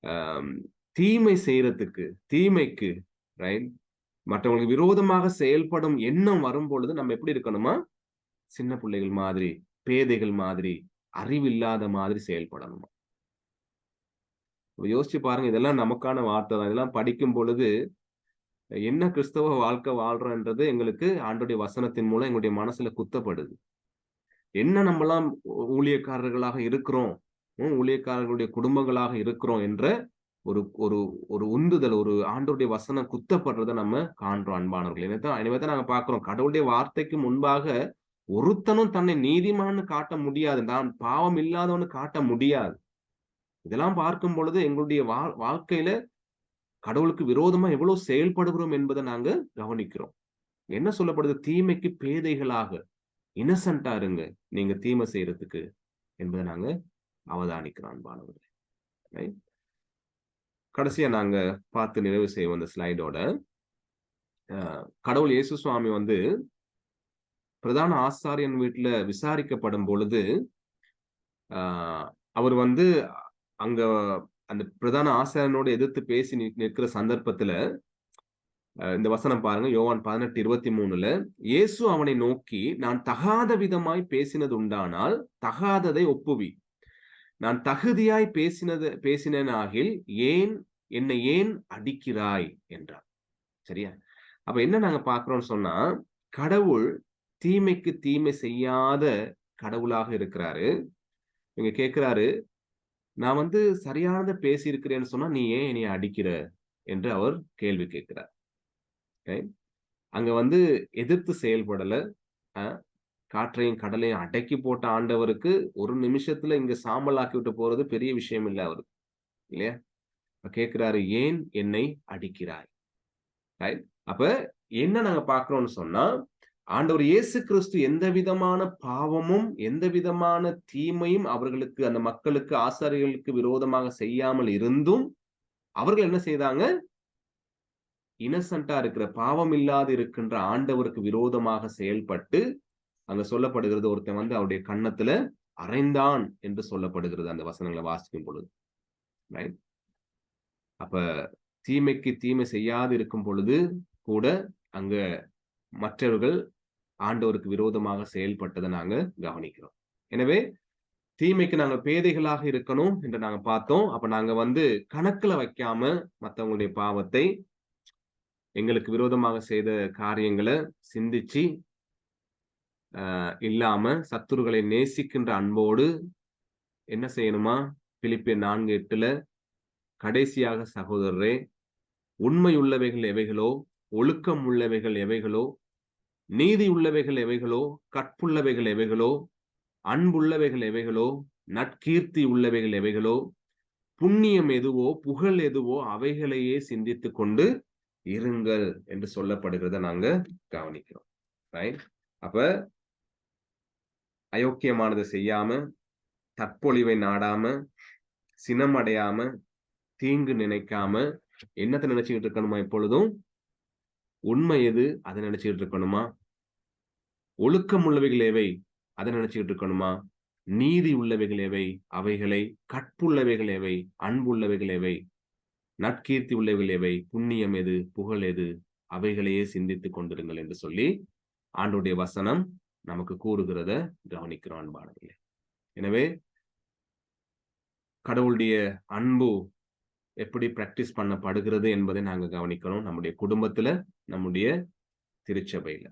அம் தீமை செய்றதுக்கு, தீமைக்கு, ரைட்? மற்றவங்களுக்கு விரோதமாக செயல்படும் எண்ணம் வரும்பொழுது நம்ம எப்படி இருக்கணுமா? சின்ன பிள்ளைகள் மாதிரி, பேதைகள் மாதிரி, அறிவில்லாத மாதிரி செயல்படணுமா? யோசிச்சு பாருங்க. இதெல்லாம் நமக்கான வார்த்தை தான். இதெல்லாம் படிக்கும் பொழுது, என்ன கிறிஸ்தவ வாழ்க்கை வாழ்றோம்ன்றது எங்களுக்கு ஆண்டவருடைய வசனத்தின் மூலம் எங்களுடைய மனசுல குத்தப்படுது. என்ன நம்மலாம் ஊழியக்காரர்களாக இருக்கிறோம், ஊழியக்காரர்களுடைய குடும்பங்களாக இருக்கிறோம் என்ற ஒரு ஒரு ஒரு உந்துதல், ஒரு ஆண்டவருடைய வசனம் குத்தப்படுறத நம்ம காண்றோம் அன்பானவர்களே. எனவே தான் நாங்க பார்க்கிறோம். கடவுளுடைய வார்த்தைக்கு முன்பாக ஒருத்தனும் தன்னை நீதிமான்னு காட்ட முடியாது. நான் பாவம் இல்லாதவன்னு காட்ட முடியாது. இதெல்லாம் பார்க்கும் பொழுது எங்களுடைய வாழ்க்கையில கடவுளுக்கு விரோதமா எவ்வளவு செயல்படுகிறோம் என்பதை நாங்க கவனிக்கிறோம். என்ன சொல்லப்படுது? தீமைக்கு பேதைகளாக, இன்னசென்ட்டா இருங்க. நீங்க தீமை செய்யறதுக்கு என்பதை நாங்க அவதானிக்கிறோம் அன்பானவர்களே. ரைட்? கடைசியா நாங்க பார்த்து நிறைவு செய்வோம் இந்த ஸ்லைடோட. கடவுள் இயேசு சுவாமி பிரதான ஆசாரியன் வீட்ல விசாரிக்கப்படும் பொழுது, ஆ அவர் அங்க அந்த பிரதான ஆசாரியனோடு எதிர்த்து பேசி நிற்கிற சந்தர்ப்பத்துல, இந்த வசனம் பாருங்க. யோவான் 18:23 இயேசு அவனை நோக்கி, நான் தகாத விதமாய் பேசினது உண்டானால் தகாததை ஒப்புவி. நான் தகுதியாய் பேசினேனாகில் என்னை ஏன் அடிக்கிறாய் என்றார். சரியா? அப்ப என்ன நாங்க பார்க்கிறோம்னு சொன்னா, கடவுள் தீமைக்கு தீமை செய்யாத கடவுளாக இருக்கிறாரு. இங்க கேட்கிறாரு, நான் சரியானத பேசியிருக்கிறேன்னு சொன்னா, நீ ஏன் என்னைய அடிக்கிற? என்று அவர் கேள்வி கேட்கிறார். ரைட்? அங்க எதிர்த்து செயல்படல. அ காற்றையும் கடலையும் அடக்கி போட்ட ஆண்டவருக்கு ஒரு நிமிஷத்துல இங்க சாம்பல் ஆக்கி விட்டு போறது பெரிய விஷயம் இல்ல அவருக்கு. இல்லையா? கேட்கிறாரு, ஏன் என்னை அடிக்கிறாய்? ரைட்? அப்ப என்ன நாங்க பார்க்கிறோம்னு சொன்னா, ஆண்டவர் இயேசு கிறிஸ்து எந்த விதமான பாவமும், எந்த விதமான தீமையும் அவர்களுக்கு அந்த மக்களுக்கு, ஆசாரியர்களுக்கு விரோதமாக செய்யாமல் இருந்தும், அவர்கள் என்ன செய்தாங்க? இன்னசென்ட்டா இருக்கிற, பாவம் இல்லாது இருக்கின்ற ஆண்டவருக்கு விரோதமாக செயல்பட்டு, அங்க சொல்லப்படுகிறது ஒருத்தன் வந்து அவருடைய கன்னத்துல அறைந்தான் என்று சொல்லப்படுகிறது அந்த வசனங்கள வாசிக்கும் பொழுது. ரைட்? அப்ப தீமைக்கு தீமை செய்யாது இருக்கும் பொழுது கூட, அங்க மற்றவர்கள் ஆண்டவருக்கு விரோதமாக செயல்பட்டத நாங்க கவனிக்கிறோம். எனவே, தீமைக்கு நாங்க பேதைகளாக இருக்கணும் என்று நாங்க பார்த்தோம். அப்ப நாங்க வந்து கணக்குல வைக்காம மத்தவங்களுடைய பாவத்தை, எங்களுக்கு விரோதமாக செய்த காரியங்கள சிந்திச்சு, இல்லாம சத்துருக்களை நேசிக்கின்ற அன்போடு என்ன செய்யணுமா? பிலிப்பியர் 4:8ல கடைசியாக சகோதரரே, உண்மை உள்ளவைகள் எவைகளோ, ஒழுக்கம் உள்ளவைகள் எவைகளோ, நீதி உள்ளவைகள் எவைகளோ, கற்புள்ளவைகள் எவைகளோ, அன்புள்ளவைகள் எவைகளோ, நற்கீர்த்தி உள்ளவைகள் எவைகளோ, புண்ணியம் எதுவோ, புகழ் எதுவோ அவைகளையே சிந்தித்துக் கொண்டு இருங்கள் என்று சொல்லப்படுகிறத நாங்க கவனிக்கிறோம். ரைட்? அப்ப அயோக்கியமானத செய்யாம, தற்பொழிவை நாடாம, சினம் அடையாம, தீங்கு நினைக்காம, என்னத்த நினைச்சுக்கிட்டு இருக்கணுமா எப்பொழுதும்? உண்மை எது? அத நினைச்சுக்கிட்டு இருக்கணுமா? ஒழுக்கம் உள்ளவைகள் எவை? அத நினைச்சுக்கிட்டு இருக்கணுமா? நீதி உள்ளவைகள் எவை? அவைகளை, கற்புள்ளவைகள் எவை? அன்புள்ளவைகள் எவை? நற்கீர்த்தி உள்ளவைகள் எவை? புண்ணியம் எது? புகழ் எது? அவைகளையே சிந்தித்துக் கொண்டிருங்கள் என்று சொல்லி, ஆண்டவருடைய வசனம் நமக்கு கூறுகிறத கவனிக்கிறோம் அன்பானவர்களே. எனவே, கடவுளுடைய அன்பு எப்படி பிராக்டிஸ் பண்ணப்படுகிறது என்பதை நாங்க கவனிக்கிறோம். நம்முடைய குடும்பத்துல, நம்முடைய திருச்சபையில.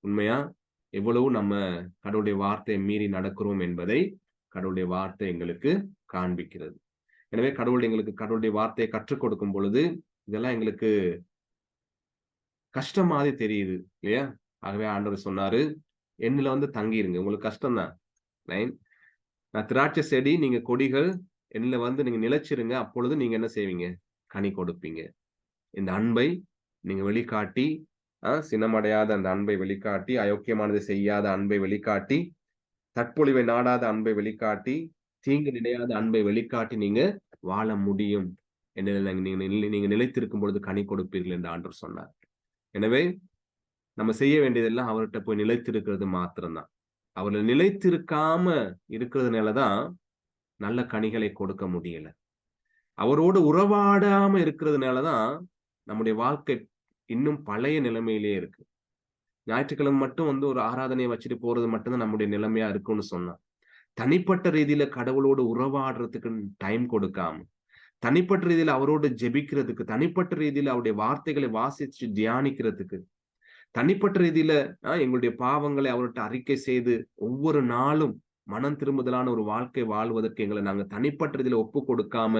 உண்மையா எவ்வளவு நம்ம கடவுளுடைய வார்த்தையை மீறி நடக்கிறோம் என்பதை கடவுளுடைய வார்த்தை எங்களுக்கு காண்பிக்கிறது. எனவே கடவுள் எங்களுக்கு கடவுளுடைய வார்த்தையை கற்றுக் கொடுக்கும் பொழுது, இதெல்லாம் எங்களுக்கு கஷ்டம் மாதிரி தெரியுது இல்லையா? ஆகவே ஆண்டவர் சொன்னாரு, என்னில வந்து தங்கியிருங்க. உங்களுக்கு கஷ்டம் தான். ரைட்? நான் திராட்சை செடி, நீங்க கொடிகள். என்னில வந்து நீங்க நிலைச்சிருங்க. அப்பொழுது நீங்க என்ன செய்வீங்க? கனி கொடுப்பீங்க. இந்த அன்பை நீங்க வெளிக்காட்டி, சினமடையாத அந்த அன்பை வெளிக்காட்டி, அயோக்கியமானதை செய்யாத அன்பை வெளிக்காட்டி, தற்பொழிவை நாடாத அன்பை வெளிக்காட்டி, தீங்கு நினையாத அன்பை வெளிக்காட்டி நீங்க வாழ முடியும். என்னில நீங்க நிலைத்திருக்கும் பொழுது கனி கொடுப்பீர்கள் என்று ஆண்டவர் சொன்னார். எனவே, நம்ம செய்ய வேண்டியதெல்லாம் அவர்ட்ட போய் நிலைத்திருக்கிறது மாத்திரம் தான். அவர்ல நிலைத்திருக்காம இருக்கிறதுனால தான் நல்ல கனிகளை கொடுக்க முடியல. அவரோடு உறவாடாம இருக்கிறதுனால தான் நம்முடைய வாழ்க்கை இன்னும் பழைய நிலைமையிலேயே இருக்கு. ஞாயிற்றுக்கிழமை மட்டும் வந்து ஒரு ஆராதனைய வச்சுட்டு போறது மட்டும் தான் நம்முடைய நிலைமையா இருக்கும்னு சொன்னா. தனிப்பட்ட ரீதியில கடவுளோடு உறவாடுறதுக்கு டைம் கொடுக்காம, தனிப்பட்ட ரீதியில அவரோடு ஜெபிக்கிறதுக்கு, தனிப்பட்ட ரீதியில அவருடைய வார்த்தைகளை வாசிச்சு தியானிக்கிறதுக்கு, தனிப்பட்ட ரீதியில எங்களுடைய பாவங்களை அவர்ட்ட அறிக்கை செய்து, ஒவ்வொரு நாளும் மனம் திரும்புதலான ஒரு வாழ்க்கை வாழ்வதற்கு எங்கள நாங்க தனிப்பட்ட ரீதியில ஒப்புக் கொடுக்காம,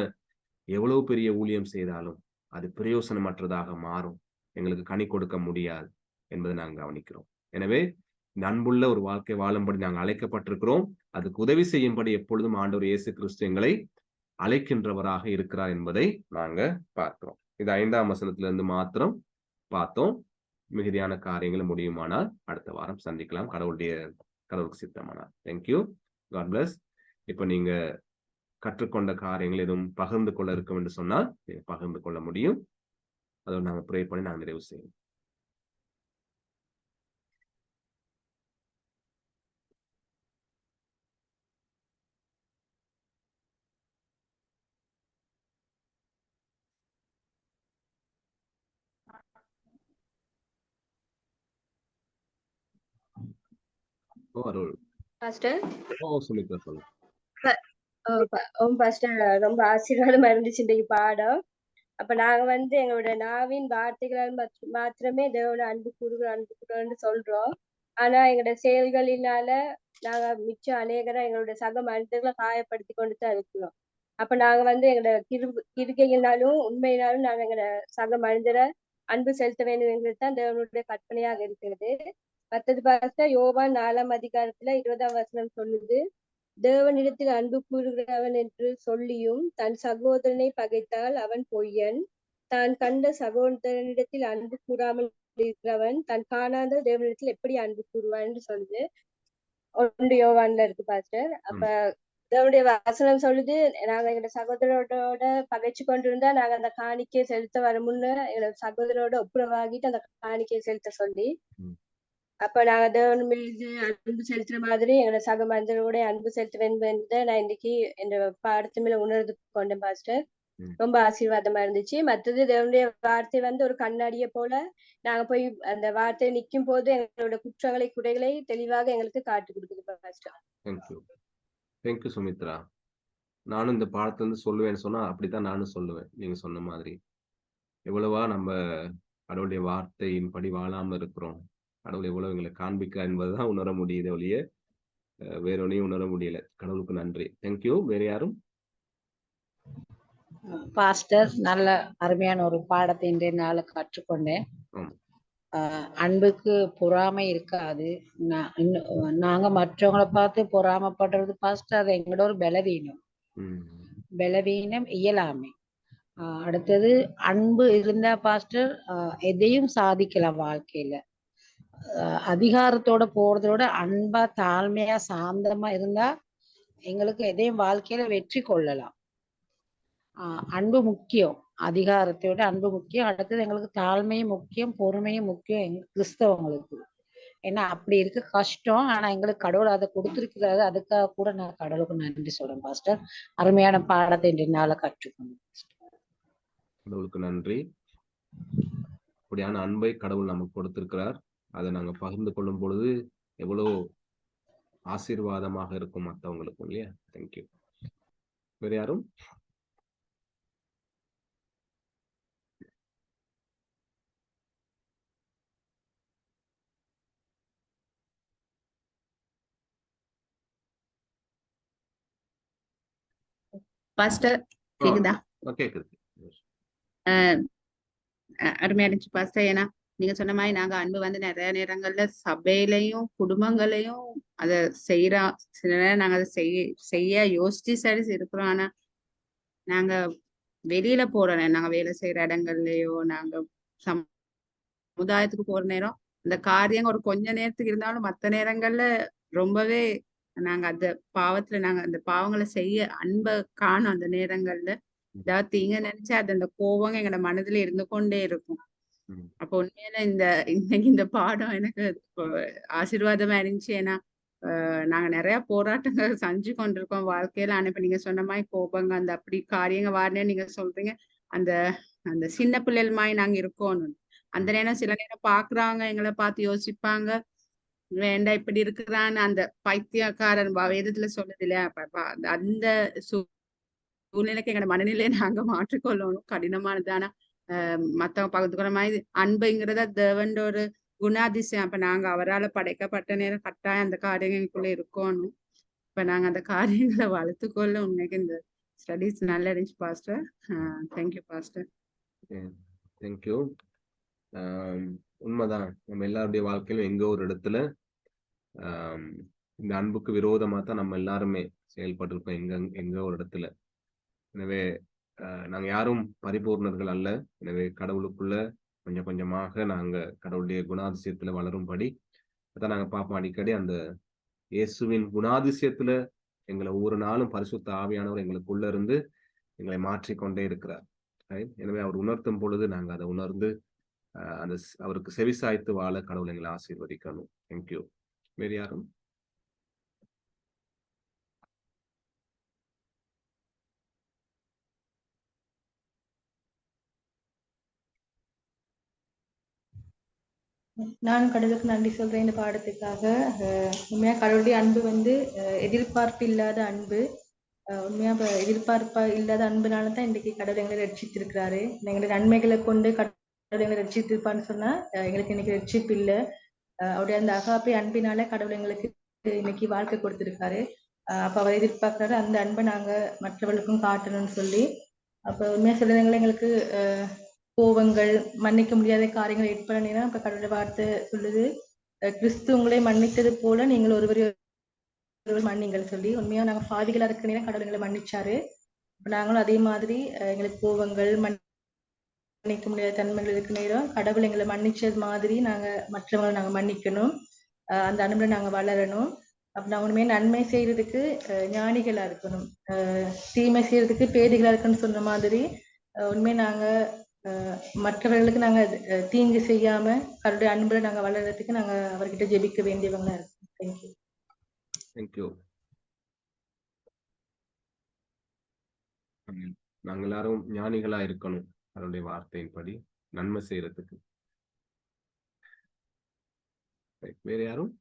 எவ்வளவு பெரிய ஊழியம் செய்தாலும், அது பிரயோசனமற்றதாக மாறும். எங்களுக்கு கனி கொடுக்க முடியாது என்பதை நாங்க கவனிக்கிறோம். எனவே, இந்த அன்புள்ள ஒரு வாழ்க்கை வாழும்படி நாங்க அழைக்கப்பட்டிருக்கிறோம். அதுக்கு உதவி செய்யும்படி எப்பொழுதும் ஆண்டவர் இயேசு கிறிஸ்து எங்களை அழைக்கின்றவராக இருக்கிறார் என்பதை நாங்க பார்க்கிறோம். இது 5ஆம் வசனத்திலிருந்து மாத்திரம் பார்த்தோம். மிகுதியான காரியங்கள் முடியுமானால் அடுத்த வாரம் சந்திக்கலாம். கடவுளுக்கு சித்தமானால். Thank you. God bless. இப்ப நீங்க கற்றுக்கொண்ட காரியங்கள் எதுவும் பகிர்ந்து கொள்ள இருக்கும் என்று சொன்னால் நீங்க பகிர்ந்து கொள்ள முடியும். அதோட நாங்க ப்ரே பண்ணி நாங்க நிறைவு செய்வோம். அருள். பாஸ்டர் சுமித்ரா சொல்லுங்க. பாஸ்டர் ரொம்ப ஆசீர்வாதமா இருந்துச்சு இன்றைக்கு பாடம். அப்ப நாங்க வந்து எங்களோட நாவின் வார்த்தைகளால் மாத்திரமே தேவனோட அன்பு கூறுகிறோம்னு சொல்றோம். ஆனா எங்களோட செயல்களினால நாங்க மிச்சம் அநேகரா எங்களோட சக மனிதர்களை காயப்படுத்தி கொண்டுதான் இருக்கிறோம். அப்ப நாங்க வந்து எங்களோட கிருகையினாலும் உண்மையினாலும் நாங்க எங்களோட சக மனிதரை அன்பு செலுத்த வேண்டும் என்கிறது தான் தேவனுடைய கற்பனையாக இருக்கிறது. மற்றது பார்த்தா யோவான் 4ஆம் அதிகாரத்துல 20ஆம் வசனம் சொல்லுது, தேவனிடத்தில் அன்பு கூறுகிறவன் என்று சொல்லியும் தன் சகோதரனை பகைத்தால் அவன் பொய்யன். தான் கண்ட சகோதரனிடத்தில் அன்பு கூறாமல் இருக்கிறவன் தான் காணாத தேவனிடத்தில் எப்படி அன்பு கூறுவான் என்று சொல்லுது. 1 யோவான்ல இருக்கு பாஸ்டர். அப்ப தேவனுடைய வசனம் சொல்லுது, நாங்க எங்க சகோதரரோட பகைச்சு கொண்டிருந்தா நாங்க அந்த காணிக்கையை செலுத்த வர முன்ன எங்களோட சகோதரோட ஒப்புரவாகிட்டு அந்த காணிக்கையை செலுத்த சொல்லி, அப்ப நாங்க தேவன் மீது அன்பு செலுத்துற மாதிரி எங்களோட சக மனிதரோட அன்பு செலுத்த வேண்டும் என்று நான் இன்னைக்கு இந்த பாடத்து மேல உணர்ந்து கொண்டேன் பாஸ்டர். ரொம்ப ஆசீர்வாதமா இருந்துச்சு. மற்றது தேவனுடைய வார்த்தை வந்து ஒரு கண்ணாடியை போல நாங்க போய் அந்த வார்த்தை நிக்கும் போது எங்களோட குற்றங்களை குறைகளை தெளிவாக எங்களுக்கு காட்டி கொடுக்குது பாஸ்டர். தேங்க்யூ. தேங்க்யூ சுமித்ரா. நானும் இந்த பாடத்துல இருந்து சொல்லுவேன்னு சொன்னா அப்படித்தான் நானும் சொல்லுவேன். நீங்க சொன்ன மாதிரி. எவ்வளவா நம்ம கடவுளுடைய வார்த்தையின்படி வாழாம இருக்கிறோம். கடவுள் எவ்வளவு எங்களை காண்பிக்கிறார் என்பதுதான் உணர முடியுதே ஒழிய வேற ஒன்னையும் உணர முடியல. கடவுளுக்கு நன்றி. தேங்க்யூ. வேற யாரும்? பாஸ்டர், நல்ல அருமையான ஒரு பாடத்தை இன்றைய நாள கற்றுக்கொண்டேன். அன்புக்கு பொறாமை இருக்காது. நாங்க மற்றவங்களை பார்த்து பொறாமப்படுறது பாஸ்டர், அது எங்களோட ஒரு பலவீனம், இயலாமை. அடுத்தது அன்பு இருந்தா பாஸ்டர் எதையும் சாதிக்கலாம் வாழ்க்கையில. அதிகாரத்தோட போறதோட அன்பா, தாழ்மையா, சாந்தமா இருந்தா எங்களுக்கு எதையும் வாழ்க்கையில வெற்றி கொள்ளலாம். அன்பு முக்கியம், அதிகாரத்தை விட அன்பு முக்கியம். அடுத்தது எங்களுக்கு தாழ்மையும் முக்கியம், பொறுமையும் முக்கியம் எங்க கிறிஸ்தவங்களுக்கு. ஏன்னா அப்படி இருக்க கஷ்டம். ஆனா எங்களுக்கு கடவுள் அதை கொடுத்திருக்கிறாரு. அதுக்காக கூட நான் கடவுளுக்கு நன்றி சொல்றேன் பாஸ்டர். அருமையான பாடத்தை என்னால கற்றுக்கணும். கடவுளுக்கு நன்றி. அப்படியான அன்பை கடவுள் நமக்கு கொடுத்திருக்கிறார். அதை நாங்க பகிர்ந்து கொள்ளும் பொழுது எவ்வளவு ஆசீர்வாதமாக இருக்கும் மற்றவங்களுக்கும் இல்லையா? தேங்க்யூ. வேற யாரும்? பாஸ்டர் கேக்குதா? கேக்குது. அருமையா இருந்துச்சு பாஸ்டர். ஏன்னா நீங்க சொன்ன மாதிரி நாங்க அன்பு வந்து நிறைய நேரங்கள்ல சபையிலையும் குடும்பங்களையும் அதை செய்யறோம். சில நேரம் நாங்க அதை செய்ய யோசிச்சு சரி இருக்கிறோம். ஆனா நாங்க வெளியில போறோம், நாங்க வேலை செய்யற இடங்கள்லயோ நாங்க சமுதாயத்துக்கு போற நேரம் அந்த காரியங்க ஒரு கொஞ்ச நேரத்துக்கு இருந்தாலும் மற்ற நேரங்கள்ல ரொம்பவே நாங்க அந்த பாவத்துல நாங்க அந்த பாவங்களை செய்ய அன்பை காணும். அந்த நேரங்கள்ல ஏதாவது தீங்க நினைச்சு அது அந்த கோபங்க எங்களோட மனதுல இருந்து கொண்டே இருக்கும். அப்ப உண்மையில இன்னைக்கு இந்த பாடம் எனக்கு ஆசீர்வாதமா இருந்துச்சு. ஏன்னா நாங்க நிறைய போராட்டங்கள் செஞ்சு கொண்டிருக்கோம் வாழ்க்கையில. ஆனா இப்ப நீங்க சொன்ன மாதிரி கோபங்க அந்த அப்படி காரியங்க வாரினே நீங்க சொல்றீங்க. அந்த அந்த சின்ன பிள்ளைகள் மாதிரி நாங்க இருக்கோம். அந்த நேரம் சில நேரம் பாக்குறாங்க, எங்களை பார்த்து யோசிப்பாங்க, வேண்டாம் இப்படி இருக்கிறான்னு. அந்த பைத்தியக்காரன் வேதத்துல சொல்லுது இல்லையா? அந்த சூழ்நிலைக்கு எங்களோட மனநிலையை நாங்க மாற்றிக்கொள்ளணும். கடினமானது. ஆனா மத்தவங்க பகிர்ந்துக்கிற மாதிரி அன்புங்கிறத தேவன் ஒரு குணாதிசயம். அப்ப நாங்க அவரால் படைக்கப்பட்ட நேரம் கட்டாயம் அந்த காரியங்களுக்குள்ள இருக்கணும். இப்ப நாங்க அந்த காரியங்களை வளர்த்துக்கொள்ள உண்மைக்கு இந்த ஸ்டடீஸ் நல்லா இருந்துச்சு பாஸ்டர். Thank you pastor. தேங்க்யூ. உண்மைதான். நம்ம எல்லாருடைய வாழ்க்கையிலும் எங்க ஒரு இடத்துல இந்த அன்புக்கு விரோதமா தான் நம்ம எல்லாருமே செயல்பட்டிருக்கோம் எங்க ஒரு இடத்துல. எனவே நாங்க யாரும் பரிபூர்ணர்கள் அல்ல. எனவே கடவுளுக்குள்ள கொஞ்சம் கொஞ்சமாக நாங்க கடவுளுடைய குணாதிசயத்துல வளரும்படி அதான் நாங்க பார்ப்போம் அடிக்கடி. அந்த இயேசுவின் குணாதிசயத்துல எங்களை ஒவ்வொரு நாளும் பரிசுத்த ஆவியானவர் எங்களுக்குள்ள இருந்து எங்களை மாற்றிக்கொண்டே இருக்கிறார். எனவே அவர் உணர்த்தும் பொழுது நாங்க அதை உணர்ந்து அந்த அவருக்கு செவிசாய்த்து வாழ கடவுள் எங்களை ஆசீர்வதிக்கணும். தேங்க்யூ. வேறு யாரும்? நான் கடவுளுக்கு நன்றி சொல்றேன் இந்த பாடத்துக்காக. உண்மையா கடவுளுடைய அன்பு வந்து எதிர்பார்ப்பு இல்லாத அன்பு. உண்மையா எதிர்பார்ப்பா இல்லாத அன்புனால தான் இன்றைக்கு கடவுள் எங்களை ரட்சித்திருக்கிறாரு. எங்களுடைய நன்மைகளை கொண்டு கடவுள் எங்களை ரட்சித்திருப்பான்னு சொன்னா எங்களுக்கு இன்னைக்கு ரட்சிப்பு இல்லை. அவருடைய அந்த அகாப்பை அன்பினால கடவுள் எங்களுக்கு இன்னைக்கு வாழ்க்கை கொடுத்திருக்காரு. அப்ப அவர் எதிர்பார்க்கிறாரு அந்த அன்பை நாங்க மற்றவர்களுக்கும் காட்டணும்னு சொல்லி. அப்ப உண்மையா சில நேரங்கள் எங்களுக்கு கோபங்கள், மன்னிக்க முடியாத காரியங்கள் ஏற்பட அப்ப கடவுளுடைய வார்த்தை சொல்லுது, கிறிஸ்து உங்களை மன்னித்தது போல நீங்கள் ஒருவர் மன்னிங்கள் சொல்லி. உண்மையா நாங்க பாவிகளா இருக்க நேரம் கடவுள் எங்களை மன்னிச்சாரு. நாங்களும் அதே மாதிரி எங்களுக்கு கோபங்கள் மன்னிக்க முடியாத தன்மைகள் இருக்க நேரம் கடவுள் எங்களை மன்னிச்சது மாதிரி மற்றவங்களை நாங்க மன்னிக்கணும். அந்த அன்புல நாங்க வளரணும். அப்ப நாங்க உண்மையா நன்மை செய்யறதுக்கு ஞானிகளா இருக்கணும். தீமை செய்யறதுக்கு பேடிகளா இருக்குன்னு சொன்ன மாதிரி உண்மையா நாங்க மற்றவர்களுக்கு நாங்க தீங்கு செய்யாம அவருடைய அன்புல நாங்க வளர்றதுக்கு நாங்க அவர்கிட்ட ஜெபிக்க வேண்டியவங்களா இருக்கோம். தேங்க்யூ. தேங்க்யூ. நாங்க எல்லாரும் ஞானிகளா இருக்கணும் அவருடைய வார்த்தையின்படி நன்மை செய்யறதுக்கு. வேற யாரும்?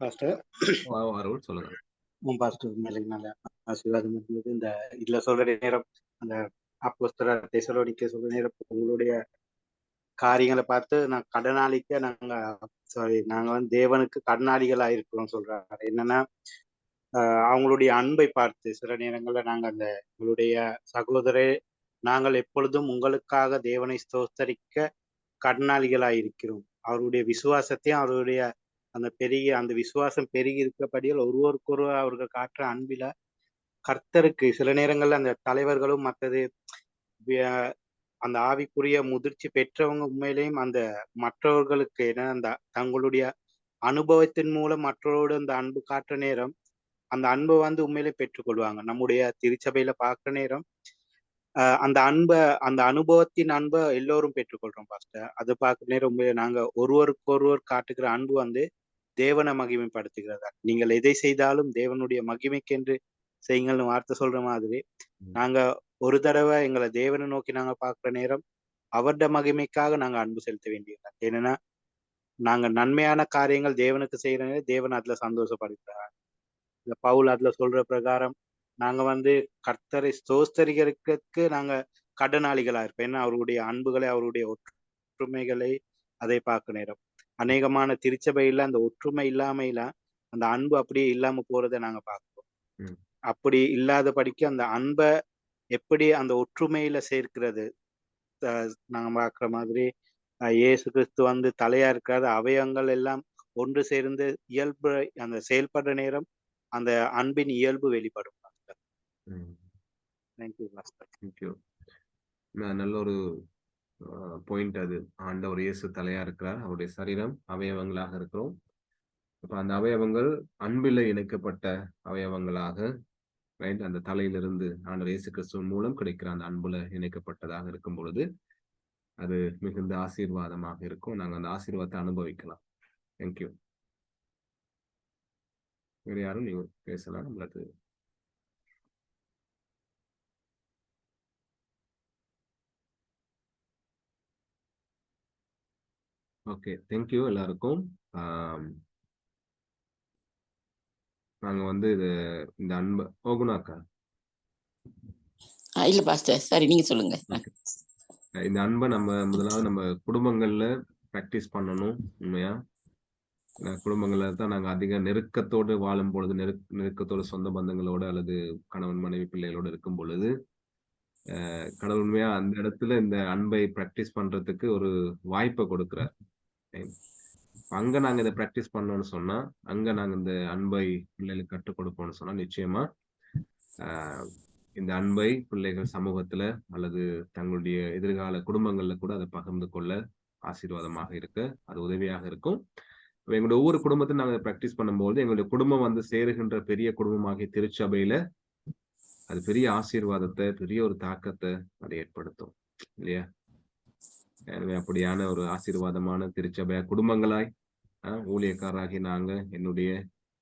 பாஸ்டர் அருள் சொல்லுங்க. பாஸ்டர் மேலுக்கு நல்ல ஆசீர்வாதம் இருந்தது. இந்த இதுல சொல்ற நேரம் அந்த அப்போஸ்தலர் தெசலோனிக்கே சொல்ற நேரம் உங்களுடைய காரியங்களை பார்த்து நாங்க வந்து தேவனுக்கு கடனாளிகளா இருக்கிறோம் சொல்றாரு. என்னன்னா அவங்களுடைய அன்பை பார்த்து சில நேரங்கள்ல நாங்க அந்த உங்களுடைய சகோதரே நாங்கள் எப்பொழுதும் உங்களுக்காக தேவனை ஸ்தோத்தரிக்க கடனாளிகளாய் இருக்கிறோம். அவருடைய விசுவாசத்தையும் அவருடைய அந்த விசுவாசம் பெருகி இருக்கிறபடியால் ஒருவருக்கொருவர் அவர்கள் காட்டுற அன்பில கர்த்தருக்கு சில நேரங்கள்ல அந்த தலைவர்களும் மற்றது அந்த ஆவிக்குரிய முதிர்ச்சி பெற்றவங்க உண்மையிலேயும் அந்த மற்றவர்களுக்கு அந்த தங்களுடைய அனுபவத்தின் மூலம் மற்றவரோடு அந்த அன்பு காட்டுற நேரம் அந்த அன்பை வந்து உண்மையிலே பெற்றுக்கொள்வாங்க. நம்முடைய திருச்சபையில பார்க்குற நேரம் அந்த அனுபவத்தின் அன்பை எல்லோரும் பெற்றுக்கொள்றோம் பாஸ்டர். அது பார்க்குற நேரம் உண்மையிலே நாங்க ஒருவருக்கொருவர் காட்டுகிற அன்பு வந்து தேவனை மகிமைப்படுத்துகிறதா. நீங்கள் எதை செய்தாலும் தேவனுடைய மகிமைக்கென்று செய்யுங்கள்னு வார்த்தை சொல்ற மாதிரி நாங்க ஒரு தடவை எங்களை தேவனை நோக்கி நாங்க பார்க்குற நேரம் அவருடைய மகிமைக்காக நாங்க அன்பு செலுத்த வேண்டியது. ஏன்னா நாங்க நன்மையான காரியங்கள் தேவனுக்கு செய்யற நேரம் தேவன் அதுல சந்தோஷப்படுகிறார். இந்த பவுல் அதுல சொல்ற பிரகாரம் நாங்க வந்து கர்த்தரை ஸ்தோத்தரிக்கிறதுக்கு நாங்க கடனாளிகளா இருப்போம். ஏன்னா அவருடைய அன்புகளை அவருடைய ஒற்றுமைகளை அதை பார்க்க நேரம் அநேகமான திருச்சபையில அந்த ஒற்றுமை இல்லாமையில அந்த அன்பு அப்படியே இல்லாம போறதை நாங்க பார்க்கிறோம். அப்படி இல்லாதபடிக்கு அந்த அன்பை எப்படி அந்த ஒற்றுமையில சேர்க்கிறது நாங்க பார்க்குற மாதிரி இயேசு கிறிஸ்து வந்து தலையா இருக்கிற அவயவங்கள் எல்லாம் ஒன்று சேர்ந்து இயல்பு அந்த செயல்படுற நேரம் அந்த அன்பின் இயல்பு வெளிப்படும். தேங்க்யூ. நல்ல ஒரு பாயிண்ட் அது. ஆண்டவர் இயேசு தலையா இருக்கிறார், அவருடைய சரீரம் அவயவங்களாக இருக்கிறோம். அப்ப அந்த அவயவங்கள் அன்பில் இணைக்கப்பட்ட அவயவங்களாக அந்த தலையிலிருந்து ஆண்டவர் இயேசு கிறிஸ்துவின் மூலம் கிடைக்கிற அந்த அன்புல இணைக்கப்பட்டதாக இருக்கும் பொழுது அது மிகுந்த ஆசீர்வாதமாக இருக்கும். நாங்க அந்த ஆசீர்வாதத்தை அனுபவிக்கலாம். தேங்க்யூ. வேற யாரும் நீங்க பேசலாம். நம்மளுக்கு ஓகே. தேங்க்யூ எல்லாருக்கும். நாங்க வந்து இந்த அன்பு போகுனாக்கா இல்ல பாஸ்டர், சரி நீங்க சொல்லுங்க. இந்த அன்பை முதலாவது நம்ம குடும்பங்கள்ல பிராக்டிஸ் பண்ணணும். உண்மையா குடும்பங்கள்ல தான் நாங்க அதிக நெருக்கத்தோடு வாழும் பொழுது நெருக்கத்தோடு சொந்த பந்தங்களோடு அல்லது கணவன் மனைவி பிள்ளைகளோடு இருக்கும் பொழுது கடவுள் உண்மையா அந்த இடத்துல இந்த அன்பை பிராக்டிஸ் பண்றதுக்கு ஒரு வாய்ப்பை கொடுக்குறார். அங்க நாங்க இதை பிராக்டிஸ் பண்ணோம்னு சொன்னா அங்க நாங்க இந்த அன்பை பிள்ளைகளுக்கு கற்றுக் கொடுப்போம்னு சொன்னா நிச்சயமா இந்த அன்பை பிள்ளைகள் சமூகத்துல அல்லது தங்களுடைய எதிர்கால குடும்பங்கள்ல கூட அதை பகிர்ந்து கொள்ள ஆசீர்வாதமாக இருக்க அது உதவியாக இருக்கும். எங்களுடைய ஒவ்வொரு குடும்பத்தையும் நாங்க பிராக்டிஸ் பண்ணும்போது எங்களுடைய குடும்பம் வந்து சேருகின்ற பெரிய குடும்பமாகிய திருச்சபையில அது பெரிய ஆசீர்வாதத்தை பெரிய ஒரு தாக்கத்தை அதை ஏற்படுத்தும் இல்லையா? எனவே அப்படியான ஒரு ஆசீர்வாதமான திருச்சபையா குடும்பங்களாய் ஊழியக்காரராகி நாங்க என்னுடைய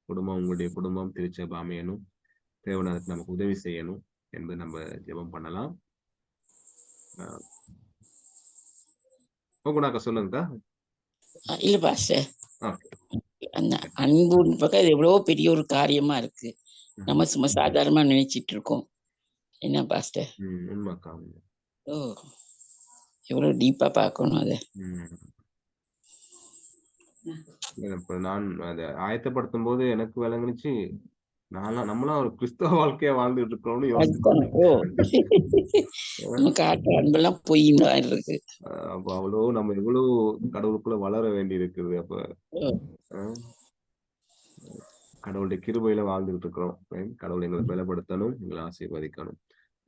குடும்பம் உங்களுடைய குடும்பம் திருச்சபை அமையணும். தேவன் அதுக்கு நமக்கு உதவி செய்யணும் என்பது நம்ம ஜெபம் பண்ணலாம். சொல்லுங்கக்கா. இல்ல பாஸ்டர், அந்த அன்பு பக்கம் எவ்வளவோ பெரிய ஒரு காரியமா இருக்கு. நம்ம சும்மா சாதாரணமா நினைச்சிட்டு இருக்கோம். என்ன பாஸ்டர்? உண்மைக்கா. ஓ, எவ்வளவு டீப்பா பார்க்கணும் அதை. நான் அதை ஆயத்தப்படுத்தும் போது எனக்கு விளங்குச்சு நம்மளாம் ஒரு கிறிஸ்தவ வாழ்க்கையா வாழ்ந்துட்டு இருக்கோம்னு அதுதான். யோசிச்சு ஓ நம்ம காட்டுற அன்பெல்லாம் பொய்ன்னு தான் இருக்கு. அப்ப நம்ம எவ்வளவு கடவுளுக்குள்ள வளர வேண்டி இருக்குது. அப்ப அஹ் கடவுளுடைய கிருபையில வாழ்ந்துகிட்டு இருக்கிறோம். கடவுள் எங்களை பலப்படுத்தணும், எங்களை ஆசீர்வதிக்கணும்.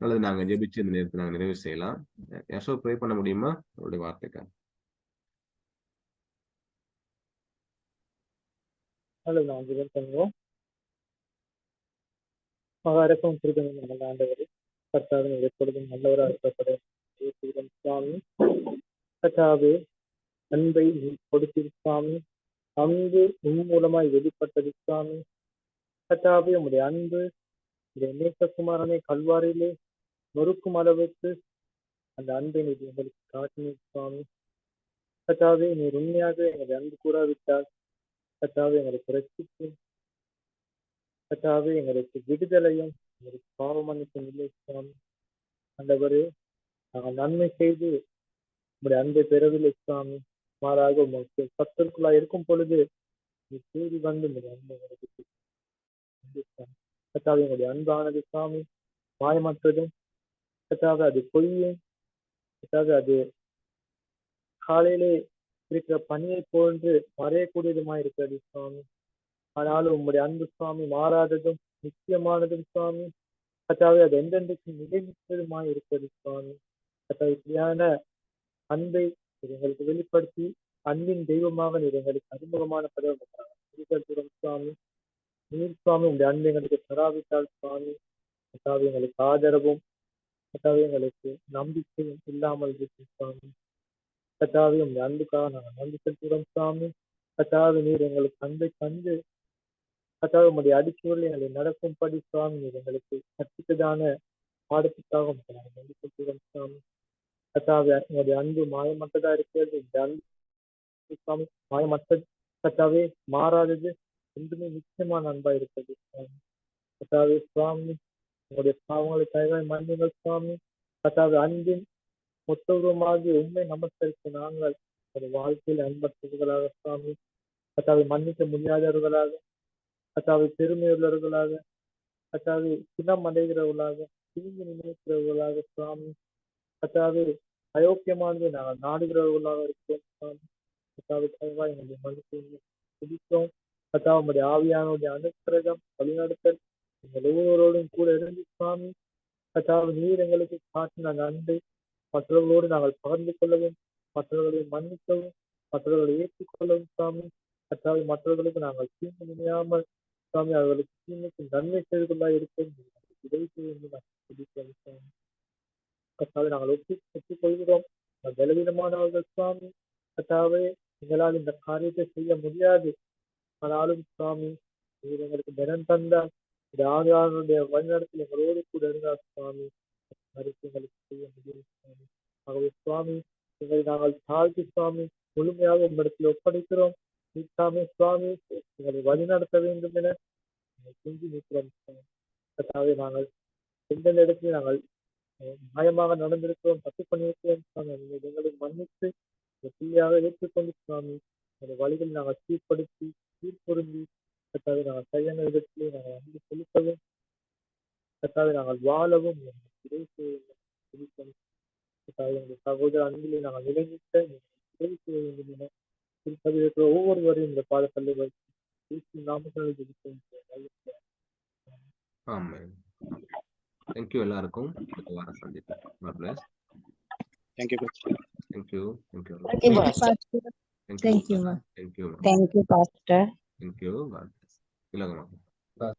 நல்லது, நாங்க ஜெபிச்சு இந்த நேரத்தை நாங்க நிறைவு செய்யலாம். யாரோ ப்ரே பண்ண முடியுமா அவருடைய வார்த்தைக்காக? நல்லது, நான் ஜெபம் பண்ணுவோம். மகாரக்கம் திருப்பதி நல்ல ஆண்டவரே, கர்த்தாவே எப்பொழுதும் நல்லவராக இருக்கப்பட சுவாமி. கர்த்தாவே, அன்பை நீ கொடுத்தீர் சுவாமி. அன்பு உன் மூலமாய் வெளிப்பட்டது சுவாமி. கர்த்தாவே, உம்முடைய அன்பு உடைய நேசகுமாரனை கல்வாரியிலே நொறுக்கும் அளவுக்கு அந்த அன்பை நீர் எங்களுக்கு காட்டினீர் சுவாமி. கர்த்தாவே, நீர் உண்மையாக எங்களை அன்பு கூறாவிட்டால் கர்த்தாவே எங்களுக்கு ரட்சிப்பு, கர்த்தாவே எங்களுக்கு விடுதலையும் எங்களுக்கு பாவ மன்னிப்பும் இல்லை சுவாமி. ஆண்டவரே, நாங்கள் நன்மை செய்து உங்களுடைய அன்பை பெறவில்லை சுவாமி. மாறாக உங்களுக்கு சத்துருக்குள்ளா இருக்கும் பொழுது நீ தேடி வந்து உங்களுடைய அன்பை எங்களுக்கு கர்த்தாவே, எங்களுடைய அன்பானது சுவாமி மாயமற்றதும், கர்த்தாவே அது பொய்யும், கர்த்தாவே அது காலையிலே இருக்கிற பனியை போன்று மறையக்கூடியதுமாய் இருக்கிறது சுவாமி. ஆனாலும் உங்களுடைய அன்பு சுவாமி மாறாததும் நிச்சயமானதும் சுவாமி. கர்த்தாவே, அது எந்தெந்தைக்கும் நிலைநிற்றதுமாய் இருக்கிறது சுவாமி. கர்த்தாவே, இப்படியான அன்பை எங்களுக்கு வெளிப்படுத்தி அன்பின் தெய்வமாக நீர் எங்களுக்கு அறிமுகமான பதவி சுவாமி. நீர் சுவாமி உங்களுடைய அன்பை எங்களுக்கு தராவிட்டால் சுவாமி, கர்த்தாவே எங்களுக்கு ஆதரவும், கர்த்தாவே எங்களுக்கு நம்பிக்கையும் இல்லாமல் இருக்கும் சுவாமி. கர்த்தாவே, உங்களுடைய அன்புக்காக நாங்கள் நன்றி செலுத்துகிறோம் சுவாமி. கர்த்தாவே, நீர் எங்களுக்கு அன்பை தந்து கர்த்தாவே உங்களுடைய அடிச்சுவரில் எங்களை நடக்கும்படி சுவாமி நீர் எங்களுக்கு கற்பித்ததான பாடத்துக்காக உங்களுக்கு நாங்கள் நன்றி செலுத்துகிறோம் சுவாமி. கர்த்தாவே, உங்களுடைய அன்பு மாயமற்றதா இருக்கிறது. இந்த அன்பு சுவாமி மாயமற்றது, கர்த்தாவே மாறாதது, என்றுமே நிச்சயமான அன்பா இருக்கிறது சுவாமி. கர்த்தாவே சுவாமி, உங்களுடைய பாவங்களை தயவாய் மன்னிங்கள் சுவாமி. கர்த்தாவே, அன்பின் மொத்த உருவமாகி உண்மை நமஸ்கரிக்க நாங்கள் ஒரு வாழ்க்கையில் அன்பற்றவர்களாக சுவாமி, கர்த்தாவை மன்னிக்க முடியாதவர்களாக, கர்த்தாவை பெருமையுள்ளவர்களாக, கர்த்தாவை சினம் அடைகிறவர்களாக, தீங்கு நினைக்கிறவர்களாக சுவாமி, கர்த்தாவே அயோக்கியமானதை நாங்கள் நாடுகிறவர்களாக இருக்கிறோம் சுவாமி. கர்த்தாவை தயவாய் எங்களுடைய மன்னிப்பு பிடித்தோம். கர்த்தாவை உங்களுடைய ஆவியானுடைய அனுக்கிரகம் வழிநடத்தல் எங்கள் ஒவ்வொருவரோடும் கூட இருந்து சுவாமி. கர்த்தாவை நீர் எங்களுக்கு காட்டின அந்த அன்பை மற்றவர்களோடு நாங்கள் பகிர்ந்து கொள்ளவும், மற்றவர்களை மன்னிக்கவும், மற்றவர்களை ஏற்றுக்கொள்ளவும் சுவாமி. கர்த்தாவை மற்றவர்களுக்கு நாங்கள் தீங்கு நினையாமல் சுவாமி அவர்களுக்கு தீமைக்கு நன்மை செய்து கொண்டா இருக்கும் உதவி செய்ய சுவாமி. கர்த்தாவை நாங்கள் ஒப்புக்கொள்கிறோம், பலவீனமானவர்கள் சுவாமி. கர்த்தாவே, எங்களால் இந்த காரியத்தை செய்ய முடியாது. ஆனாலும் சுவாமி நீர் எங்களுக்கு பலன் தந்தால் இந்த ஆதாரனுடைய வழிநடத்தில் எங்களோடு கூட இருந்தார் சுவாமி. எங்களுக்கு செய்ய முடியும் சுவாமி. ஆகவே சுவாமி, எங்களை நாங்கள் தாழ்த்தி சுவாமி முழுமையாக உங்களிடத்தில் ஒப்படைக்கிறோம். நீத்தாமே சுவாமி எங்களை வழிநடத்த வேண்டும் என செஞ்சு நிற்கிறோம் சுவாமி. கர்த்தாவே, நாங்கள் எந்தெந்த இடத்துல நாங்கள் நியாயமாக நடந்திருக்கிறோம், தப்பு பண்ணியிருக்கிறோம் சுவாமி. எங்களை மன்னித்து பிள்ளையாக ஏற்றுக்கொண்டு சுவாமி அந்த வழிகளை நாங்கள் சீர்படுத்தி சீர்பொருந்தி கர்த்தாவே நாங்கள் சரியான விதத்திலே நாங்கள் அன்பு செலுத்தவும், கர்த்தாவே நாங்கள் வாழவும் உதவி செய்ய வேண்டும். எங்கள் சகோதர அன்பிலே நாங்கள் நிலைநிற்க உதவி செய்ய வேண்டும் என இருக்கிற ஒவ்வொருவரையும் இந்த பாடத்தல்லை வைத்து நாமக்கல் ஜெபிக்கிறோம். ஆமென். Thank you எல்லாருக்கும். அடுத்த வாரம் சந்திப்போம். God bless. Thank you. Thank you. Thank you. Thank you, Pastor. Thank Thank you. you, ma. Thank you. Thank you, Pastor. Thank you. God bless. இல்லங்கம்மா.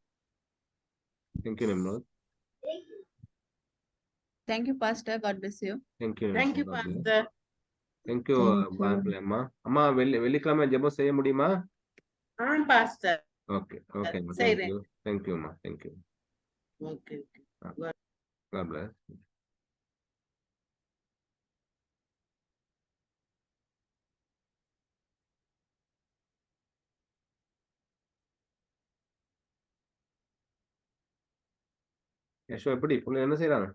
Thank you, Nimrod. Thank you, Pastor. God bless you. Thank you. Thank you, God bless. Pastor. Thank you, அம்மா. அம்மா வெள்ளிக்கிழமை ஜெபம் செய்ய முடியுமா? Pastor. Okay. Okay. Thank செய்றேன். you. Thank you, ma. Thank you. Okay. God bless. Yesso எப்படி? என்ன செய்யறாங்க?